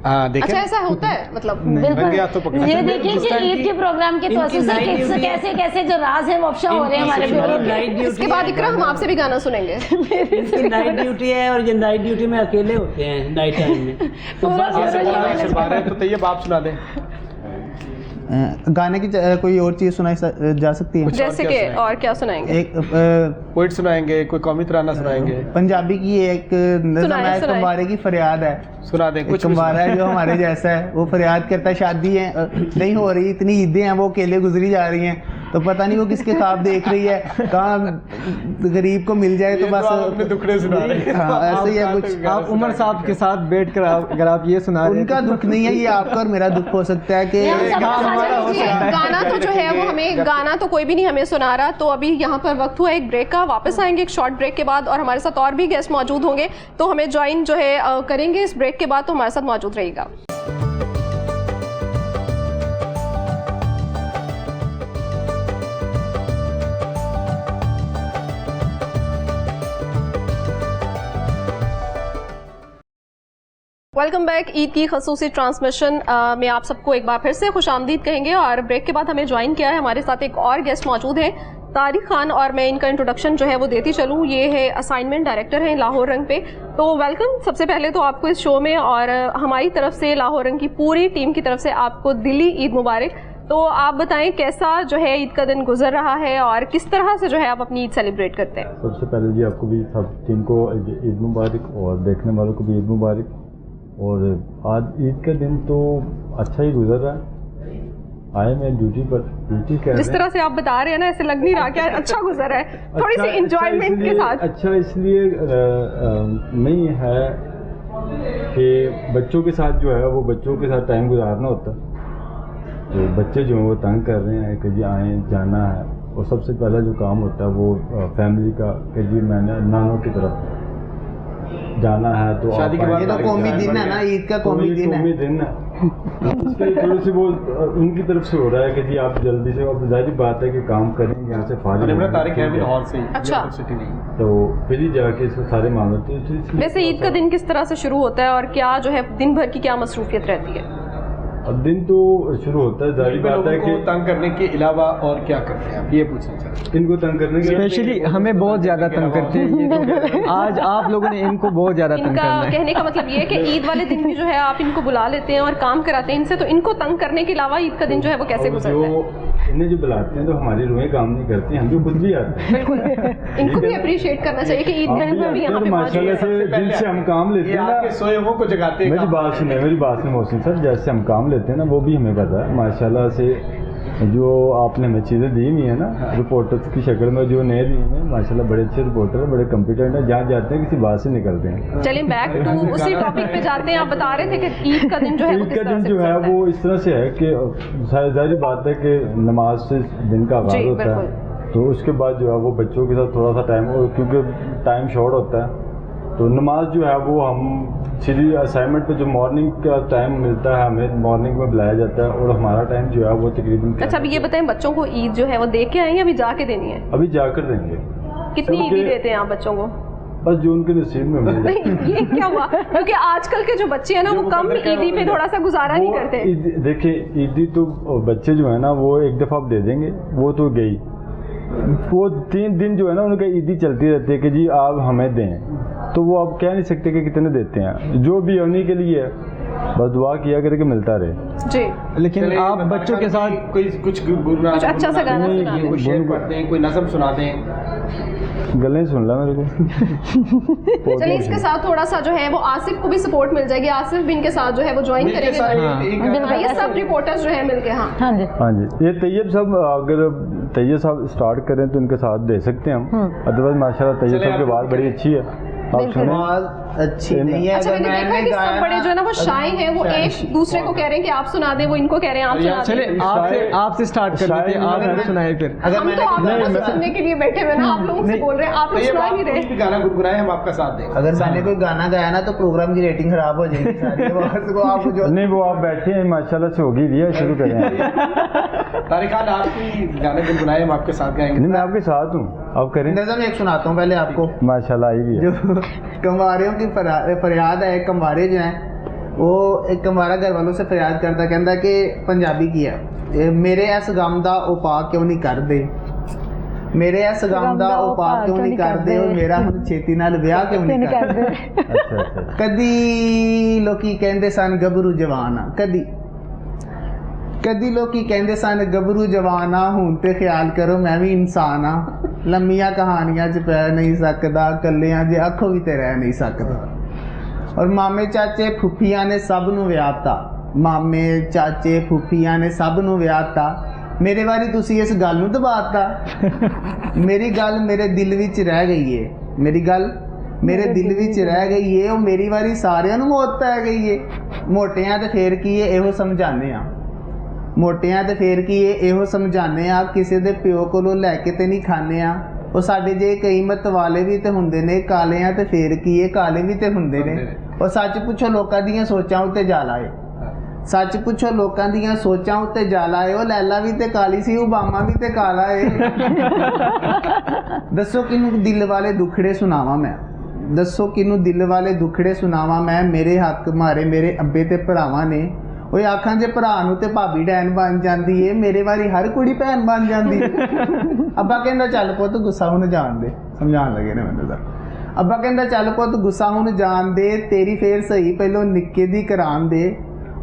हाँ, देखें। अच्छा, ऐसा होता है मतलब? बिल्कुल। ये देखिए कि ईद के प्रोग्राम के तौर से कैसे कैसे जो राज है वो अफशा हो रहे हैं हमारे ब्यूरो के। इसके बाद इकरा हम आपसे भी गाना सुनेंगे। इनकी नाइट ड्यूटी है और ये नाइट ड्यूटी में अकेले होते हैं नाइट टाइम में। तो तैयब आप सुना दें। गाने की कोई और चीज़ सुनाई जा सकती है? जैसे कि और क्या सुनाएंगे? एक पोइट सुनाएंगे, कोई कौमी तराना सुनाएंगे। पंजाबी की एक नज़म है, कम्बारे की फरियाद है। सुना दें। कुछ कम्बारा है जो हमारे जैसा है, वो फरियाद करता है, शादी है नहीं हो रही, इतनी ईदें हैं, वो अकेले गुजरी जा रही हैं, तो पता नहीं वो किसके ख्वाब देख रही है, कहाँ गरीब को मिल जाए तो बस अपने दुखड़े सुना रहे हैं। हाँ, ऐसे ही है कुछ। आप उमर साहब के साथ बैठ कर अगर आप ये सुना रहे हैं, उनका दुख नहीं है, ये आपका और मेरा दुख हो सकता है कि गाना तो जो है वो हमें, गाना तो कोई भी नहीं हमें सुना रहा। तो अभी यहाँ पर वक्त हुआ एक ब्रेक का, वापस आएंगे एक शॉर्ट ब्रेक के बाद, और हमारे साथ और भी गेस्ट मौजूद होंगे, तो हमें ज्वाइन जो है करेंगे इस ब्रेक के बाद, तो हमारे साथ मौजूद रहेगा। Welcome back. ईद की खसूसी ट्रांसमिशन में आप सबको एक बार फिर से खुशामदीद कहेंगे, और ब्रेक के बाद हमें ज्वाइन किया है, हमारे साथ एक और गेस्ट मौजूद हैं, तारिक खान, और मैं इनका इंट्रोडक्शन जो है वो देती चलूँ। ये है असाइनमेंट डायरेक्टर हैं लाहौर रंग पे। तो वेलकम सबसे पहले तो आपको इस शो में, और हमारी तरफ से, लाहौर रंग की पूरी टीम की तरफ से आपको दिली ईद मुबारक। तो आप बताएं कैसा जो है ईद का दिन गुजर रहा है, और किस तरह से जो है आप अपनी ईद सेलिब्रेट करते हैं? सबसे पहले जी आपको भी सब टीम को ईद मुबारक, और देखने वालों को भी ईद मुबारक। और आज ईद का दिन तो अच्छा ही गुजर रहा है। आए मैं ड्यूटी पर, ड्यूटी कर जिस तरह से आप बता रहे हैं ना, ऐसे लग नहीं रहा कि अच्छा गुजर है, थोड़ी सी एंजॉयमेंट के साथ। अच्छा इसलिए नहीं है कि बच्चों के साथ जो है वो बच्चों के साथ टाइम गुजारना होता है, तो बच्चे जो हैं वो तंग कर रहे हैं कि जी आए जाना है, और सबसे पहला जो काम होता है वो फैमिली का कि जी मैंने नानों की तरफ जाना है। तो शादी के बाद ये तो कौमी दिन है ना, ईद का कौमी दिन है। इसलिए थोड़ी सी वो उनकी तरफ से हो रहा है कि जी आप जल्दी से, अब जाहिर बात है कि काम करेंगे यहाँ से फारिग तारीख है भी लाहौर से। अच्छा, तो फिर ही जाके इसको सारे मामले। वैसे ईद का दिन किस तरह से शुरू होता है, और क्या जो है दिन भर की क्या मसरूफियत रहती है? अब दिन तो शुरू होता है, जाहिर बात है कि तंग करने के अलावा और क्या करते हैं आप, ये पूछना चाहते हैं। इनको तंग करने के स्पेशली हमें बहुत ज़्यादा तंग करते हैं ये तो आज आप लोगों ने इनको बहुत ज़्यादा तंग करना है। कहने का मतलब ये है कि ईद वाले दिन भी जो है आप इनको बुला लेते हैं और काम कराते हैं इनसे, तो इनको तंग करने के अलावा ईद का दिन जो है वो कैसे गुजरता है? इन्हें जो बुलाते हैं तो हमारी रुएं काम नहीं करती, हम जो खुद भी आते हैं। बिल्कुल इनको भी अप्रिशिएट करना चाहिए कि ईद में भी यहाँ पे माशाल्लाह से जिनसे हम काम लेते हैं ना, सोए हुओं को जगाते हैं। मेरी बात सुने मोहसिन सर, जैसे हम काम लेते हैं ना वो भी हमें पता है माशाल्लाह से। जो आपने हमें चीज़ें दी हुई है ना रिपोर्टर्स की शक्ल में, जो नए दी हैं माशाल्लाह, बड़े अच्छे रिपोर्टर हैं, बड़े कॉम्पिटेंट हैं, जहाँ जाते हैं किसी बात से निकलते हैं। चलिए बैक टू उसी टॉपिक पे जाते हैं। आप बता रहे थे कि ईद का दिन जो है वो ईद किस का तरह दिन से जो है गुजरता वो इस तरह से है कि जाहिर बात है कि नमाज से दिन का आगाज़ जी, होता है, तो उसके बाद जो है वो बच्चों के साथ थोड़ा सा टाइम, क्योंकि टाइम शॉर्ट होता है, तो नमाज जो है वो हम सीधी असाइनमेंट पे जो मॉर्निंग का टाइम मिलता है हमें, मॉर्निंग में बुलाया जाता है और हमारा टाइम जो है वो तकरीबन। अच्छा अभी ये बताएं, बच्चों को ईद जो है वो दे के आएंगे, अभी जाके देनी है? अभी जाकर देंगे। कितनी ईदी देते हैं आप बच्चों को? बस जो उनके नसीब में मिल जाए। नहीं ये क्या हुआ, क्योंकि आजकल के जो बच्चे हैं ना वो कम ईदी पे थोड़ा सा गुजारा नहीं करते। देखिए ईदी तो बच्चे जो है ना वो एक दफ़ा आप दे देंगे, वो तो गई, वो 3 दिन जो है ना उनका ईदी चलती रहती है कि जी आप हमें दें, तो वो आप कह नहीं सकते कि कितने देते हैं, जो भी उन्हीं के लिए बस दुआ किया करके मिलता रहे जी। लेकिन आप बच्चों के साथ कुछ अच्छा सा गाना सुना दें, कोई शेर पढ़ते हैं, कोई नज़म सुना दें। गले सुन ला मेरे को। चलिए इसके साथ थोड़ा सा जो है वो आसिफ को भी सपोर्ट मिल जाएगी, आसिफ भी इनके साथ जो है वो ज्वाइन करेंगे। ये सब रिपोर्टर्स जो है मिलके। हाँ जी, ये तैयब साहब, अगर तैयब साहब स्टार्ट करें तो इनके साथ दे सकते हैं हम, अदरवाइज माशाल्लाह तैयब साहब की आवाज़ बड़ी अच्छी है। आवाज़ अच्छी नहीं है। अच्छा मैंने देखा कि सब बड़े जो है ना वो शाय हैं, वो एक दूसरे को कह रहे हैं कि आप सुना दें, वो इनको कह रहे हैं आप सुना दें। चले आपसे स्टार्ट कर लेते हैं, आप सुनाए फिर। हम तो आप सुनने के लिए बैठे हुए ना, आप लोगों से बोल रहे हैं, आप लोग सुना नहीं रहे। गाना गुनगुनाए, हम आपका साथ दें। अगर मैंने कोई गाना गाया ना तो प्रोग्राम की रेटिंग खराब हो जाएगी सारी। आप जो नहीं वो आप बैठे हैं माशाल्लाह से होगी भी है, शुरू करें। तारिक खान आप भी गाने गुनगुनाए, हम आपके साथ गाएंगे। नहीं मैं आपके साथ हूँ, आप करें। नज़म एक सुनाता हूँ पहले आपको, माशाल्लाह आई भी है। जो कमवारियों की फरियाद है। कमवारे जो हैं वो एक कमवारा घर वालों से फरियाद करता, कहता कि पंजाबी की है, मेरे इस गम दा उपा क्यों नहीं कर दे, मेरे इस गम दा उपा क्यों नहीं कर दे, और मेरा हुण छेती नाल विआह क्यों नहीं कर दे। कदी लोकी कहंदे सन गबरू जवाना, कदी लोकी कहंदे सन गबरू जवाना, हुण ते ख्याल करो मैं भी इंसान हाँ, लम्मियां कहानियां च पै नहीं सकदा, कल्लियां जे अखों भी ते रह नहीं सकदा। और मामे चाचे फुफियां ने सब नूं विआहता, मामे चाचे फुफियां ने सब नूं विआहता, मेरे वारी तुसी इस गल नूं दबाता। मेरी गल मेरे दिल विच रह गई है, मेरी गल मेरे दिल विच रह गई है, और मेरी वारी सारियां नूं मौत पै गई है। मोटियां ते फेर की है इहो समझाने आ, मोटियां ते फेर की है इहो समझाने आ, किसी दे प्यो कोलों लैके ते नहीं खाने आ। ਉਹ ਸਾਡੇ ਜੇ ਕਈ ਮਤ ਵਾਲੇ ਵੀ ਤੇ ਹੁੰਦੇ ਨੇ, ਕਾਲੇ ਆ ਤੇ ਫੇਰ ਕੀ ਇਹ ਕਾਲੇ ਵੀ ਤੇ ਹੁੰਦੇ ਨੇ। ਉਹ ਸੱਚ ਪੁੱਛੋ ਲੋਕਾਂ ਦੀਆਂ ਸੋਚਾਂ ਉੱਤੇ ਜਾ ਲਾਏ, ਸੱਚ ਪੁੱਛੋ ਲੋਕਾਂ ਦੀਆਂ ਸੋਚਾਂ ਉੱਤੇ ਜਾ ਲਾਏ, ਉਹ ਲੈਲਾ ਵੀ ਤੇ ਕਾਲੀ ਸੀ, ਓਬਾਮਾ ਵੀ ਤੇ ਕਾਲਾ ਏ। ਦੱਸੋ ਕਿਹਨੂੰ ਦਿਲ ਵਾਲੇ ਦੁਖੜੇ ਸੁਣਾਵਾਂ ਮੈਂ, ਦੱਸੋ ਕਿਹਨੂੰ ਦਿਲ ਵਾਲੇ ਦੁਖੜੇ ਸੁਣਾਵਾਂ ਮੈਂ, ਮੇਰੇ ਹੱਕ ਮਾਰੇ ਮੇਰੇ ਅੱਬੇ ਤੇ ਭਰਾਵਾਂ ਨੇ। ਉਹ ਆਖਾਂ ਜੇ ਭਰਾ ਨੂੰ ਤੇ ਭਾਬੀ ਡੈਣ ਬਣ ਜਾਂਦੀ ਏ, ਮੇਰੇ ਵਾਰੀ ਹਰ ਕੁੜੀ ਭੈਣ ਬਣ ਜਾਂਦੀ। ਅੱਬਾ ਕਹਿੰਦਾ ਚੱਲ ਪੁੱਤ ਗੁੱਸਾ ਹੁਣ ਜਾਣ ਦੇ, ਸਮਝਾਉਣ ਲੱਗੇ ਨੇ ਮੈਨੂੰ ਤਾਂ। ਅੱਬਾ ਕਹਿੰਦਾ ਚੱਲ ਪੁੱਤ ਗੁੱਸਾ ਹੁਣ ਜਾਣ ਦੇ, ਤੇਰੀ ਫੇਰ ਸਹੀ ਪਹਿਲੋਂ ਨਿੱਕੇ ਦੀ ਕਰਾਨ ਦੇ।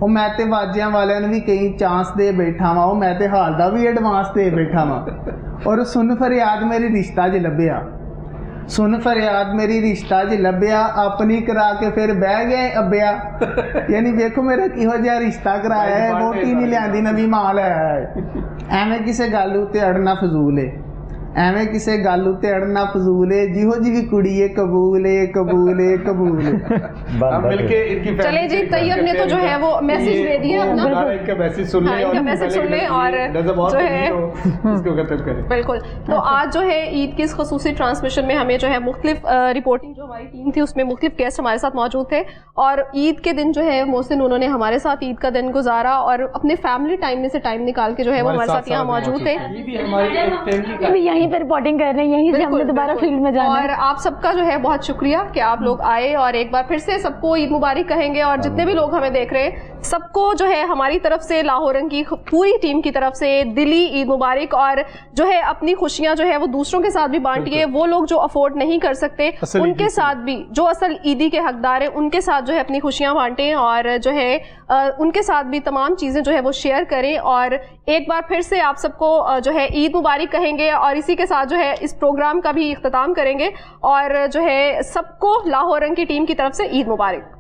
ਉਹ ਮੈਂ ਤੇ ਵਾਜਿਆਂ ਵਾਲਿਆਂ ਨੂੰ ਵੀ ਕਈ ਚਾਂਸ ਦੇ ਬੈਠਾ ਵਾਂ, ਉਹ ਮੈਂ ਤੇ ਹਾਲ ਦਾ ਵੀ ਐਡਵਾਂਸ ਦੇ ਬੈਠਾ ਵਾਂ। ਔਰ ਸੁਣ ਫਰਿਆਦ ਮੇਰੀ ਰਿਸ਼ਤਾ ਜੇ ਲੱਭਿਆ, ਸੁਣ ਫਰਿਆਦ ਮੇਰੀ ਰਿਸ਼ਤਾ ਜੇ ਲੱਭਿਆ, ਆਪਣੀ ਕਰਾ ਕੇ ਫਿਰ ਬਹਿ ਗਏ ਅੱਬਿਆ। ਯਾਨੀ ਵੇਖੋ ਮੇਰਾ ਕਿਹੋ ਜਿਹਾ ਰਿਸ਼ਤਾ ਕਰਾਇਆ ਹੈ, ਵੋਟੀ ਨਹੀਂ ਲਿਆਂਦੀ ਨਵੀਂ ਮਾਂ ਲੈ ਆਇਆ ਹੈ। ਐਵੇਂ ਕਿਸੇ ਗੱਲ ਉੱਤੇ ਅੜਨਾ ਫਜ਼ੂਲ ਏ, ਐਵੇਂ ਕਿਸੇ ਗੱਲ ਉੱਤੇ ਅੜਨਾ फजूल है, जिहो जी भी कुड़ी है कबूल है कबूल है कबूल है। मिलके इनकी चले जी, तैयब ने तो जो है वो मैसेज दे दिया अपना, इनका मैसेज सुन लें, इनका मैसेज सुन लें और जो है इसको खत्म करें। बिल्कुल। तो आज जो है ईद की इस खसूसी ट्रांसमिशन में हमें जो है मुख्तलिफ रिपोर्टिंग जो हमारी टीम थी उसमें मुख्तलिफ गेस्ट हमारे साथ मौजूद थे, और ईद के दिन जो है मोहसिन उन्होंने हमारे साथ ईद का दिन गुजारा और अपने फैमिली टाइम में से टाइम निकाल के जो है वो हमारे साथ यहाँ मौजूद थे। यहीं यहीं पे रिपोर्टिंग कर रहे हैं, यहीं से हमने दोबारा फील्ड में जाना और आप सबका जो है बहुत शुक्रिया कि आप लोग आए और एक बार फिर से सबको ईद मुबारक कहेंगे। और जितने भी लोग हमें देख रहे हैं सबको जो है हमारी तरफ से, लाहौरन की पूरी टीम की तरफ से दिली ईद मुबारक। और जो है अपनी खुशियां जो है वो दूसरों के साथ भी बांटिए। वो लोग जो अफोर्ड नहीं कर सकते उनके साथ भी, जो असल ईदी के हकदार हैं उनके साथ जो है अपनी खुशियां बांटें और जो है उनके साथ भी तमाम चीज़ें जो है वो शेयर करें। और एक बार फिर से आप सबको जो है ईद मुबारक कहेंगे और इसी के साथ जो है इस प्रोग्राम का भी इख्तिताम करेंगे और जो है सबको लाहौरन की टीम की तरफ से ईद मुबारक।